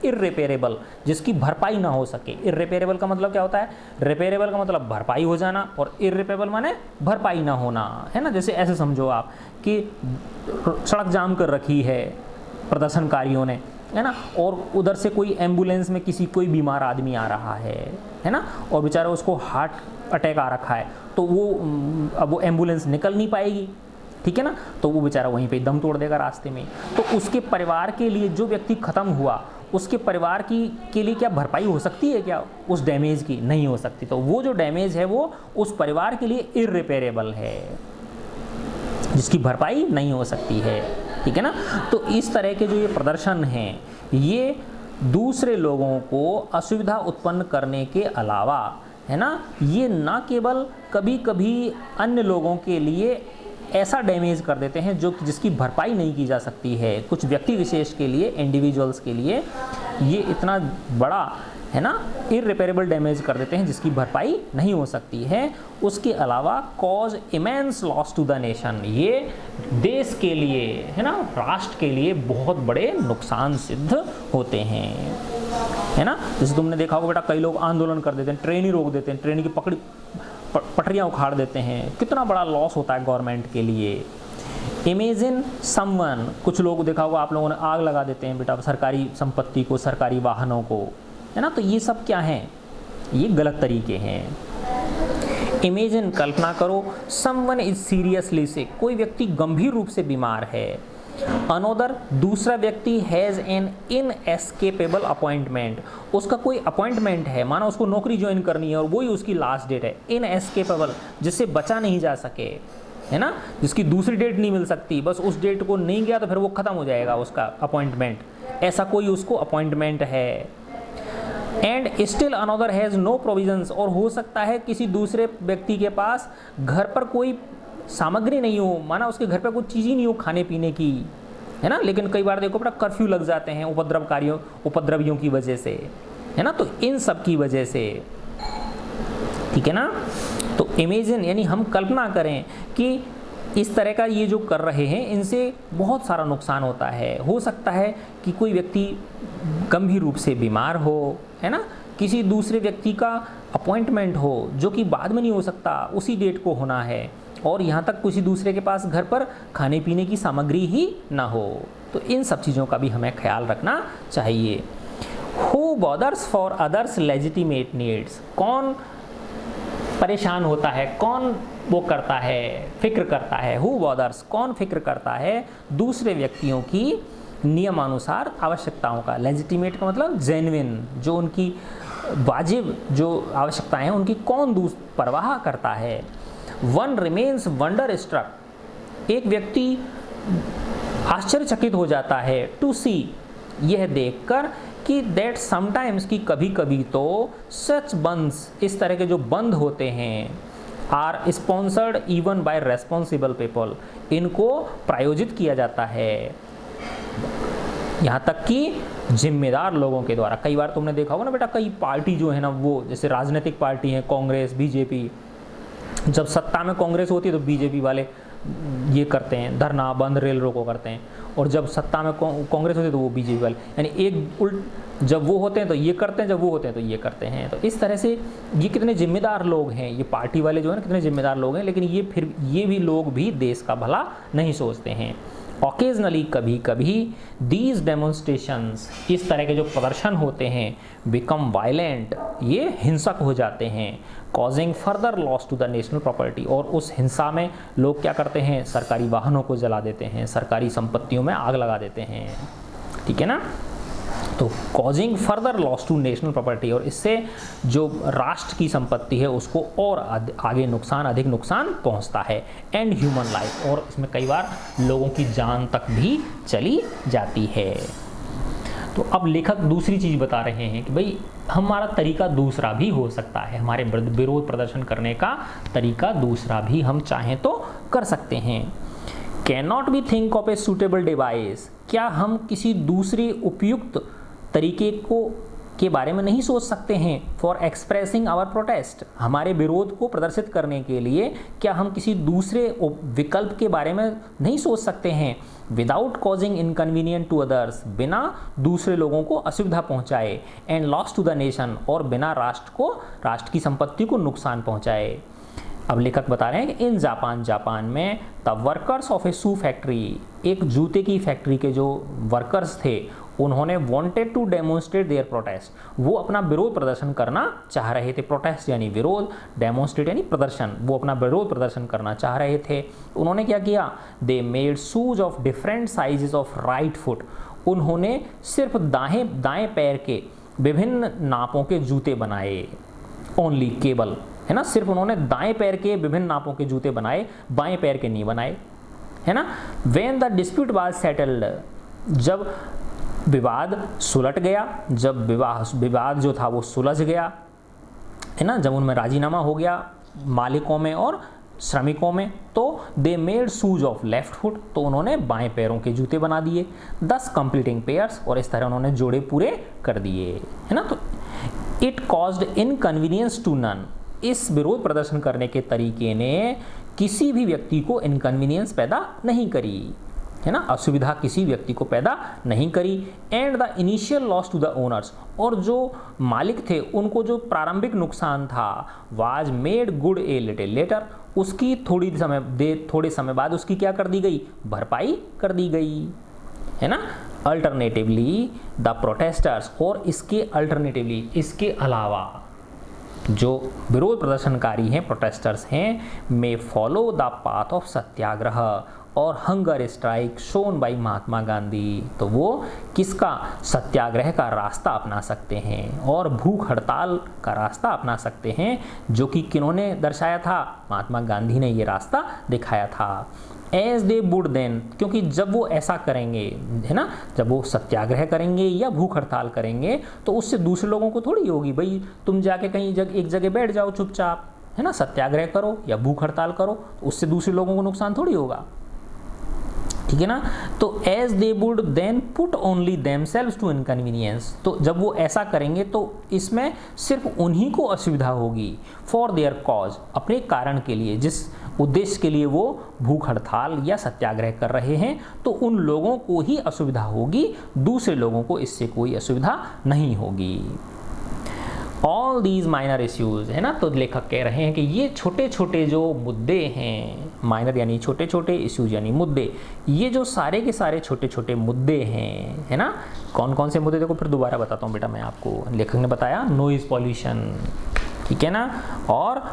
इर्रेपेरेबल, जिसकी भरपाई ना हो सके। इर्रेपेरेबल का मतलब क्या होता है, रिपेरेबल का मतलब भरपाई हो जाना, और इर्रेपेरेबल माने भरपाई ना होना, है ना। जैसे ऐसे समझो आप कि सड़क जाम कर रखी है प्रदर्शनकारियों ने, है ना, और उधर से कोई एम्बुलेंस में कोई बीमार आदमी आ रहा है ना, और बेचारा उसको हार्ट अटैक आ रखा है, तो वो अब वो एम्बुलेंस निकल नहीं पाएगी, ठीक है ना, तो वो बेचारा वहीं पे दम तोड़ देगा रास्ते में। तो उसके परिवार के लिए, जो व्यक्ति ख़त्म हुआ उसके परिवार के लिए क्या भरपाई हो सकती है क्या उस डैमेज की? नहीं हो सकती। तो वो जो डैमेज है वो उस परिवार के लिए इर्रिपेरेबल है, जिसकी भरपाई नहीं हो सकती है, ठीक है ना। तो इस तरह के जो ये प्रदर्शन हैं, ये दूसरे लोगों को असुविधा उत्पन्न करने के अलावा, है ना, ये ना केवल कभी कभी अन्य लोगों के लिए ऐसा डैमेज कर देते हैं जिसकी भरपाई नहीं की जा सकती है। कुछ व्यक्ति विशेष के लिए, इंडिविजुअल्स के लिए ये इतना बड़ा, है ना, इर्रिपेरेबल डैमेज कर देते हैं जिसकी भरपाई नहीं हो सकती है। उसके अलावा cause immense loss to the nation, ये देश के लिए, है ना, राष्ट्र के लिए बहुत बड़े नुकसान सिद्ध होते हैं, है ना। जैसे तुमने देखा होगा बेटा, कई लोग आंदोलन कर देते हैं, ट्रेन ही रोक देते हैं, ट्रेन की पटरियाँ उखाड़ देते हैं, कितना बड़ा लॉस होता है गवर्नमेंट के लिए। इमेजिन समवन, कुछ लोग देखा होगा आप लोगों ने, आग लगा देते हैं बेटा सरकारी संपत्ति को, सरकारी वाहनों को, है ना। तो ये सब क्या हैं, ये गलत तरीके हैं। इमेजिन, कल्पना करो, समवन इज सीरियसली सिक, कोई व्यक्ति गंभीर रूप से बीमार है। अनोदर, दूसरा व्यक्ति हैज़ एन इनएस्केपेबल अपॉइंटमेंट, उसका कोई अपॉइंटमेंट है, माना उसको नौकरी ज्वाइन करनी है और वही उसकी लास्ट डेट है। इनएस्केपेबल, जिससे बचा नहीं जा सके, है ना, जिसकी दूसरी डेट नहीं मिल सकती, बस उस डेट को नहीं गया तो फिर वो ख़त्म हो जाएगा उसका अपॉइंटमेंट, ऐसा कोई उसको अपॉइंटमेंट है। And still another has no provisions, और हो सकता है किसी दूसरे व्यक्ति के पास घर पर कोई सामग्री नहीं हो, माना उसके घर पे कोई चीज़ ही नहीं हो खाने पीने की, है ना। लेकिन कई बार देखो बेटा कर्फ्यू लग जाते हैं उपद्रवियों की वजह से, है ना। तो इन सब की वजह से, ठीक है ना। तो इमेजिन यानी हम कल्पना करें कि इस तरह का ये जो कर रहे हैं, इनसे बहुत सारा नुकसान होता है। हो सकता है कि कोई व्यक्ति गंभीर रूप से बीमार हो, है ना, किसी दूसरे व्यक्ति का अपॉइंटमेंट हो जो कि बाद में नहीं हो सकता, उसी डेट को होना है, और यहाँ तक किसी दूसरे के पास घर पर खाने पीने की सामग्री ही ना हो। तो इन सब चीज़ों का भी हमें ख्याल रखना चाहिए। Who bothers for others legitimate needs, कौन परेशान होता है, कौन वो करता है, फिक्र करता है। हु बॉदर्स, कौन फिक्र करता है दूसरे व्यक्तियों की नियमानुसार आवश्यकताओं का। लेजिटिमेट का मतलब जेन्युइन, जो उनकी वाजिब जो आवश्यकताएं हैं उनकी कौन परवाह करता है। वन रिमेन्स वंडर स्ट्रक, एक व्यक्ति आश्चर्यचकित हो जाता है, टू सी, यह देखकर कि दैट समटाइम्स, कि कभी कभी तो सच बंस, इस तरह के जो बंद होते हैं, are sponsored even by responsible people, इनको प्रायोजित किया जाता है यहाँ तक कि जिम्मेदार लोगों के द्वारा। कई बार तुमने देखा होगा ना बेटा, कई पार्टी जो है ना, वो जैसे राजनीतिक पार्टी है, कांग्रेस, बीजेपी, जब सत्ता में कांग्रेस होती है तो बीजेपी वाले ये करते हैं, धरना बंद, रेल रोको करते हैं, और जब सत्ता में कांग्रेस होती है तो वो बीजेपी वाले, यानी एक उल्ट, जब वो होते हैं तो ये करते हैं, जब वो होते हैं तो ये करते हैं। तो इस तरह से ये कितने जिम्मेदार लोग हैं, ये पार्टी वाले जो है ना कितने जिम्मेदार लोग हैं, लेकिन ये भी लोग भी देश का भला नहीं सोचते हैं। ऑकेजनली, कभी कभी, दीज डेमोन्स्ट्रेशंस, इस तरह के जो प्रदर्शन होते हैं, बिकम वायलेंट, ये हिंसक हो जाते हैं, causing further loss to the national property, और उस हिंसा में लोग क्या करते हैं, सरकारी वाहनों को जला देते हैं, सरकारी संपत्तियों में आग लगा देते हैं, ठीक है ना। तो causing further loss to national property, और इससे जो राष्ट्र की संपत्ति है उसको और आगे नुकसान, अधिक नुकसान पहुंचता है, एंड ह्यूमन लाइफ, और इसमें कई बार लोगों की जान तक भी चली जाती है। तो अब लेखक दूसरी चीज़ बता रहे हैं कि भाई हमारा तरीका दूसरा भी हो सकता है, हमारे विरोध प्रदर्शन करने का तरीका दूसरा भी हम चाहें तो कर सकते हैं। Can not be think of a suitable device, क्या हम किसी दूसरे उपयुक्त तरीके के बारे में नहीं सोच सकते हैं, फॉर एक्सप्रेसिंग आवर प्रोटेस्ट, हमारे विरोध को प्रदर्शित करने के लिए क्या हम किसी दूसरे विकल्प के बारे में नहीं सोच सकते हैं, without causing inconvenient to others, बिना दूसरे लोगों को असुविधा पहुंचाए, and loss to the nation, और बिना राष्ट्र की संपत्ति को नुकसान पहुंचाए। अब लेखक बता रहे हैं कि इन जापान में the workers of a shoe factory, एक जूते की फैक्ट्री के जो वर्कर्स थे उन्होंने wanted to demonstrate their protest, वो अपना विरोध प्रदर्शन करना चाह रहे थे, प्रोटेस्ट यानी विरोध, डेमोन्स्ट्रेट यानी प्रदर्शन, वो अपना विरोध प्रदर्शन करना चाह रहे थे। उन्होंने क्या किया, they made shoes of different sizes of right foot, उन्होंने सिर्फ दाएं पैर के विभिन्न नापों के जूते बनाए, ओनली, केवल, है ना, सिर्फ उन्होंने दाएं पैर के विभिन्न नापों के जूते बनाए, बाएं पैर के नहीं बनाए, है ना। When the dispute was settled, जब विवाद सुलट गया, जब विवाद जो था वो सुलझ गया, है ना, जब उनमें राजीनामा हो गया मालिकों में और श्रमिकों में, तो they made shoes of left foot, तो उन्होंने बाएं पैरों के जूते बना दिए, 10 कंप्लीटिंग पेयर्स, और इस तरह उन्होंने जोड़े पूरे कर दिए, है ना। तो it caused inconvenience to none, इस विरोध प्रदर्शन करने के तरीके ने किसी भी व्यक्ति को इनकन्वीनियंस पैदा नहीं करी, है ना, असुविधा किसी व्यक्ति को पैदा नहीं करी, and the initial loss to the owners, और जो मालिक थे उनको जो प्रारंभिक नुकसान था, was made good a little later, उसकी थोड़े समय बाद उसकी क्या कर दी गई, भरपाई कर दी गई, है ना। अल्टरनेटिवली द प्रोटेस्टर्स, और इसके अल्टरनेटिवली, इसके अलावा जो विरोध प्रदर्शनकारी हैं, प्रोटेस्टर्स हैं, may follow the path of satyagraha और hunger strike shown by Mahatma Gandhi, तो वो किसका, सत्याग्रह का रास्ता अपना सकते हैं और भूख हड़ताल का रास्ता अपना सकते हैं, जो कि किन्होंने दर्शाया था, महात्मा गांधी ने ये रास्ता दिखाया था। एज दे वुड देन, क्योंकि जब वो ऐसा करेंगे, है ना, जब वो सत्याग्रह करेंगे या भूख हड़ताल करेंगे तो उससे दूसरे लोगों को थोड़ी होगी, भाई तुम जाके कहीं एक जगह बैठ जाओ चुपचाप, है ना, सत्याग्रह करो या भूख हड़ताल करो, तो उससे दूसरे लोगों को नुकसान थोड़ी होगा, ठीक है ना। तो as they would then put only themselves to inconvenience, तो जब वो ऐसा करेंगे तो इसमें सिर्फ उन्हीं को असुविधा होगी, फॉर देयर कॉज, अपने कारण के लिए, जिस उद्देश्य के लिए वो भूख हड़ताल या सत्याग्रह कर रहे हैं, तो उन लोगों को ही असुविधा होगी, दूसरे लोगों को इससे कोई असुविधा नहीं होगी। ऑल दीज माइनर इश्यूज, है ना, तो लेखक कह रहे हैं कि ये छोटे छोटे जो मुद्दे हैं, माइनर यानी छोटे छोटे, इश्यूज यानी मुद्दे, ये जो सारे के सारे छोटे छोटे मुद्दे हैं, है ना, कौन कौन से मुद्दे, देखो फिर दोबारा बताता हूँ बेटा मैं आपको। लेखक ने बताया नॉइज पॉल्यूशन, ठीक है ना, और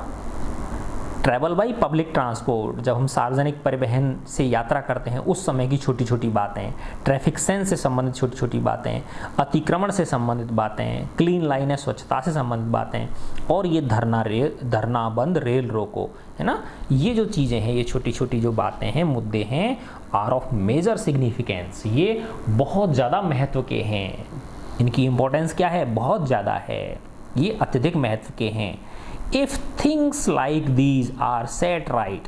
ट्रैवल बाई पब्लिक ट्रांसपोर्ट, जब हम सार्वजनिक परिवहन से यात्रा करते हैं उस समय की छोटी छोटी बातें, ट्रैफिक सेंस से संबंधित छोटी छोटी बातें, अतिक्रमण से संबंधित बातें, क्लीन लाइन है स्वच्छता से संबंधित बातें, और ये धरना बंद रेल रोको, है ना। ये जो चीज़ें हैं, ये छोटी छोटी जो बातें हैं, मुद्दे हैं, आर ऑफ मेजर सिग्निफिकेंस, ये बहुत ज़्यादा महत्व के हैं। इनकी इम्पोर्टेंस क्या है, बहुत ज़्यादा है, ये अत्यधिक महत्व के हैं। If things like these are set right,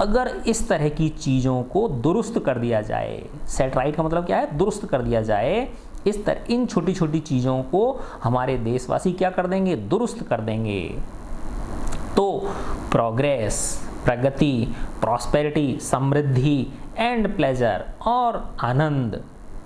अगर इस तरह की चीज़ों को दुरुस्त कर दिया जाए, सेट राइट का मतलब क्या है, दुरुस्त कर दिया जाए, इस तरह इन छोटी छोटी चीज़ों को हमारे देशवासी क्या कर देंगे, दुरुस्त कर देंगे, तो प्रोग्रेस, प्रगति, प्रॉस्पेरिटी, समृद्धि, एंड प्लेजर, और आनंद,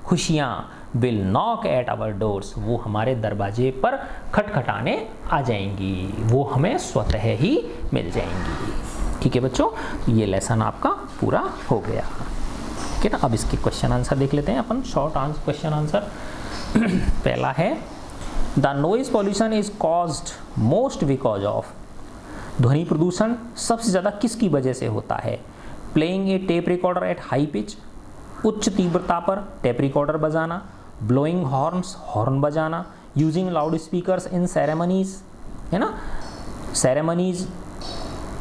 खुशियाँ, will knock at our doors, वो हमारे दरवाजे पर खटखटाने आ जाएंगी, वो हमें स्वतः ही मिल जाएंगी। ठीक है बच्चों, ये लेसन आपका पूरा हो गया। ठीक है ना। अब इसके क्वेश्चन आंसर देख लेते हैं अपन, शॉर्ट आंसर क्वेश्चन आंसर। पहला है, the noise pollution is caused most because of, ध्वनि प्रदूषण सबसे ज़्यादा किसकी वजह से होता है, playing a tape recorder at high pitch, उच्च तीव्रता पर टेप रिकॉर्डर बजाना, ब्लोइंग हॉर्न्स, हॉर्न बजाना, using loud speakers in ceremonies, है ना। सेरेमनीज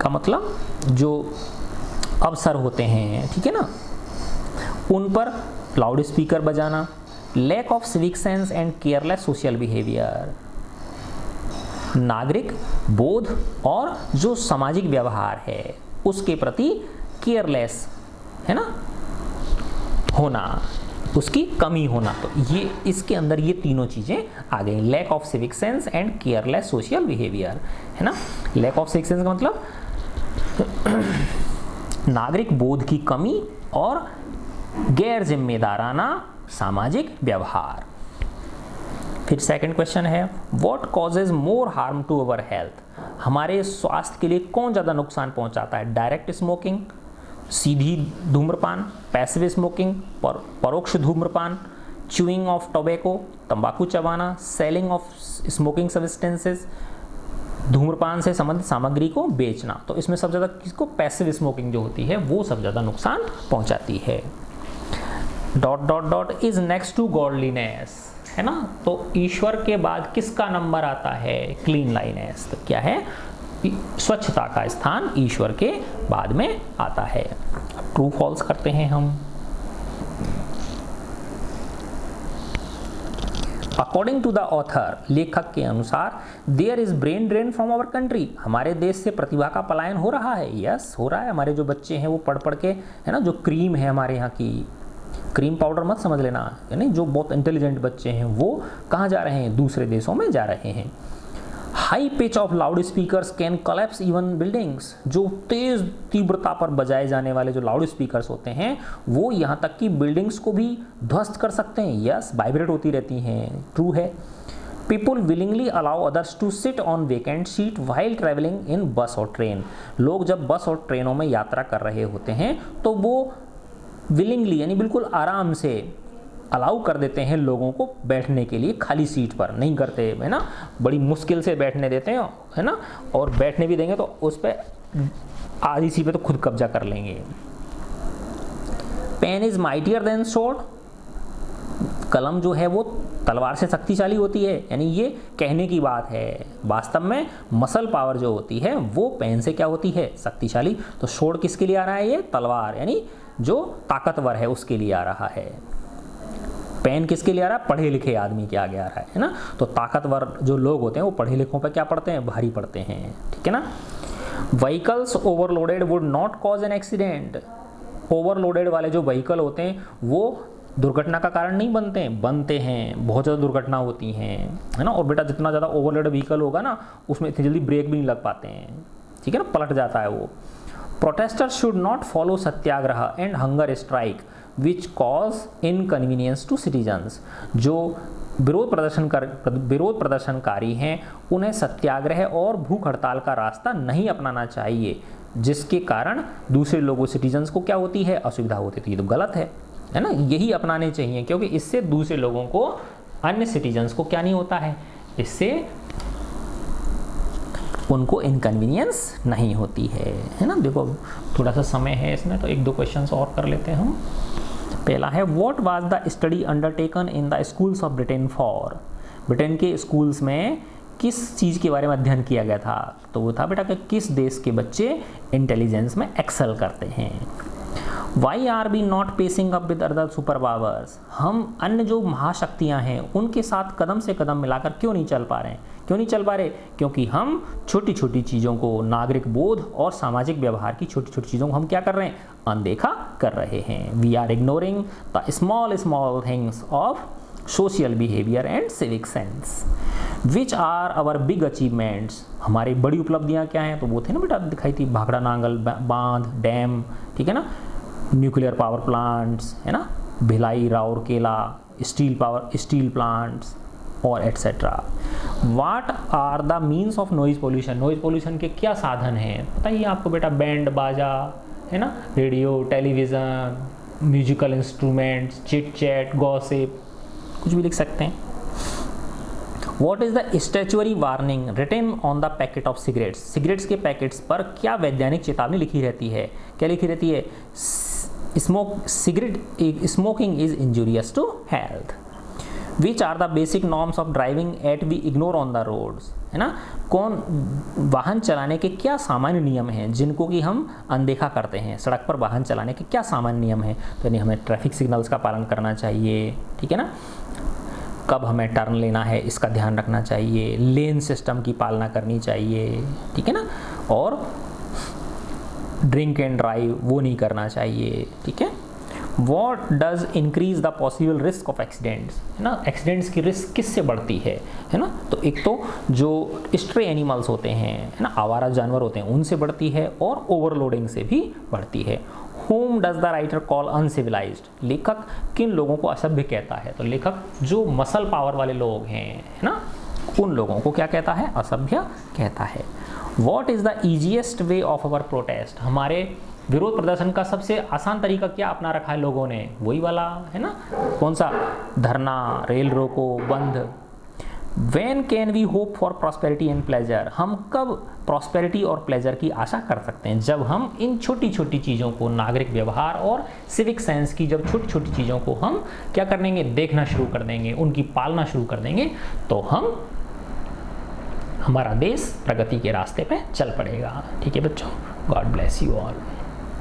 का मतलब जो अवसर होते हैं, ठीक है ना, उन पर लाउड स्पीकर बजाना, lack of civic sense and careless social behaviour, नागरिक बोध और जो सामाजिक व्यवहार है उसके प्रति केयरलेस, है ना, होना, उसकी कमी होना। तो ये इसके अंदर ये तीनों चीज़ें आ गई, lack of civic sense and careless social behaviour, है ना। लैक ऑफ सिविक सेंस का मतलब नागरिक बोध की कमी और गैर जिम्मेदाराना सामाजिक व्यवहार। फिर सेकंड क्वेश्चन है, what causes more harm to our health, हमारे स्वास्थ्य के लिए कौन ज़्यादा नुकसान पहुंचाता है, डायरेक्ट स्मोकिंग, सीधी धूम्रपान, पैसिव स्मोकिंग, परोक्ष धूम्रपान, च्यूइंग ऑफ टोबैको, तंबाकू चबाना, सेलिंग ऑफ स्मोकिंग सब्सटेंसेस, धूम्रपान से संबंधित सामग्री को बेचना। तो इसमें सबसे ज़्यादा किसको, पैसिव स्मोकिंग जो होती है वो सबसे ज़्यादा नुकसान पहुंचाती है। Dot dot dot is next to godliness, है ना। तो ईश्वर के बाद किसका नंबर आता है, क्लीनलाइनेस। तो क्या है, स्वच्छता का स्थान ईश्वर के बाद में आता है। ट्रू फॉल्स करते हैं हम। अकॉर्डिंग टू द ऑथर, लेखक के अनुसार, there is brain drain from our country, हमारे देश से प्रतिभा का पलायन हो रहा है। यस, हो रहा है। हमारे जो बच्चे हैं वो पढ़ पढ़ के, है ना, जो क्रीम है हमारे यहाँ की, क्रीम पाउडर मत समझ लेना, यानी जो बहुत इंटेलिजेंट बच्चे हैं वो कहाँ जा रहे हैं, दूसरे देशों में जा रहे हैं। High pitch of loud speakers can collapse even buildings, जो तेज तीव्रता पर बजाए जाने वाले जो लाउड स्पीकर्स होते हैं वो यहाँ तक कि बिल्डिंग्स को भी ध्वस्त कर सकते हैं। यस, वाइब्रेट होती रहती हैं, ट्रू है। People willingly allow others to sit on vacant seat while travelling in bus और ट्रेन, लोग जब बस और ट्रेनों में यात्रा कर रहे होते हैं तो वो विलिंगली यानी बिल्कुल आराम से अलाउ कर देते हैं लोगों को बैठने के लिए, खाली सीट पर नहीं करते, है ना, बड़ी मुश्किल से बैठने देते हैं, है ना, और बैठने भी देंगे तो उस पर आधी सीट पे तो खुद कब्जा कर लेंगे। Pen is mightier than sword, कलम जो है वो तलवार से शक्तिशाली होती है, यानी ये कहने की बात है, वास्तव में मसल पावर जो होती है वो पेन से क्या होती है, शक्तिशाली। तो स्वॉर्ड किसके लिए आ रहा है, ये तलवार यानी जो ताकतवर है उसके लिए आ रहा है। पेन किसके लिए आ रहा है, पढ़े लिखे आदमी के आगे आ रहा है ना। तो ताकतवर जो लोग होते हैं वो पढ़े लिखों पर क्या पढ़ते हैं, भारी पढ़ते हैं, ठीक है ना। Vehicles overloaded would not cause an accident, overloaded वाले जो व्हीकल होते हैं वो दुर्घटना का कारण नहीं बनते हैं, बहुत ज़्यादा दुर्घटना होती हैं, है ना। और बेटा जितना ज़्यादा ओवरलोडेड व्हीकल होगा ना उसमें इतनी जल्दी ब्रेक भी नहीं लग पाते हैं, ठीक है ना, पलट जाता है वो। Protesters should not follow satyagraha and hunger strike which cause inconvenience to citizens, जो विरोध प्रदर्शनकारी हैं उन्हें सत्याग्रह और भूख हड़ताल का रास्ता नहीं अपनाना चाहिए, जिसके कारण दूसरे लोगों सिटीजन्स को क्या होती है, असुविधा होती है। ये तो गलत है ना, यही अपनाने चाहिए, क्योंकि इससे दूसरे लोगों को, अन्य सिटीजन्स को क्या नहीं होता है, इससे उनको इनकन्वीनियंस नहीं होती है ना। देखो थोड़ा सा समय है इसमें, तो एक दो क्वेश्चंस और कर लेते हैं हम। पहला है what was the study undertaken in the schools of Britain for. Britain के स्कूल्स में किस चीज़ के बारे में अध्ययन किया गया था? तो वो था बेटा कि किस देश के बच्चे इंटेलिजेंस में एक्सेल करते हैं। Why are we not pacing up with other super powers. हम अन्य जो महाशक्तियाँ हैं उनके साथ कदम से कदम मिलाकर क्यों नहीं चल पा रहे हैं? क्यों नहीं चल पा रहे? क्योंकि हम छोटी छोटी चीज़ों को, नागरिक बोध और सामाजिक व्यवहार की छोटी छोटी चीज़ों को हम क्या कर रहे हैं? अनदेखा कर रहे हैं। We are ignoring the small small things of social behaviour and civic sense which are our big achievements. हमारी बड़ी उपलब्धियाँ क्या हैं? तो वो थे ना बेटा, दिखाई थी, भाखड़ा नांगल बांध, डैम, ठीक है ना, न्यूक्लियर पावर प्लांट्स, है ना, भिलाई राउरकेला स्टील प्लांट्स और etcetera. What are the means of noise pollution. Noise pollution के क्या साधन हैं? बताइए आपको बेटा, बैंड बाजा, है ना, radio, television, musical instruments, chit chat, gossip, कुछ भी लिख सकते हैं। What is the statutory warning written on the packet of cigarettes? Cigarettes के पैकेट्स पर क्या वैज्ञानिक चेतावनी लिखी रहती है? क्या लिखी रहती है? Smoking is injurious to health. Which are the basic norms of driving at we ignore on the roads? है ना, कौन वाहन चलाने के क्या सामान्य नियम हैं जिनको कि हम अनदेखा करते हैं? सड़क पर वाहन चलाने के क्या सामान्य नियम हैं? तो यानी हमें ट्रैफिक सिग्नल्स का पालन करना चाहिए, ठीक है ना, कब हमें टर्न लेना है इसका ध्यान रखना चाहिए, लेन सिस्टम की पालना करनी चाहिए, ठीक है ना, और ड्रिंक एंड ड्राइव वो नहीं करना चाहिए, ठीक है। What does increase the possible risk of accidents, है ना, एक्सीडेंट्स की रिस्क किससे बढ़ती है ना, तो एक तो जो स्ट्रे एनिमल्स होते हैं, है ना, आवारा जानवर होते हैं, उनसे बढ़ती है, और ओवरलोडिंग से भी बढ़ती है। Whom does the writer call uncivilized? लेखक किन लोगों को असभ्य कहता है? तो लेखक जो मसल पावर वाले लोग हैं, है ना, उन लोगों को क्या कहता है? असभ्य कहता है। What is the easiest way of our protest? हमारे विरोध प्रदर्शन का सबसे आसान तरीका क्या अपना रखा है लोगों ने? वही वाला, है ना, कौन सा? धरना, रेल रोको, बंद। When can we hope for prosperity and pleasure? हम कब प्रॉस्पेरिटी और प्लेजर की आशा कर सकते हैं? जब हम इन छोटी छोटी चीज़ों को, नागरिक व्यवहार और सिविक सेंस की जब छोटी छोटी चीज़ों को हम क्या कर देंगे? देखना शुरू कर देंगे, उनकी पालना शुरू कर देंगे, तो हमारा देश प्रगति के रास्ते पे चल पड़ेगा। ठीक है बच्चों, गॉड ब्लेस यू ऑल।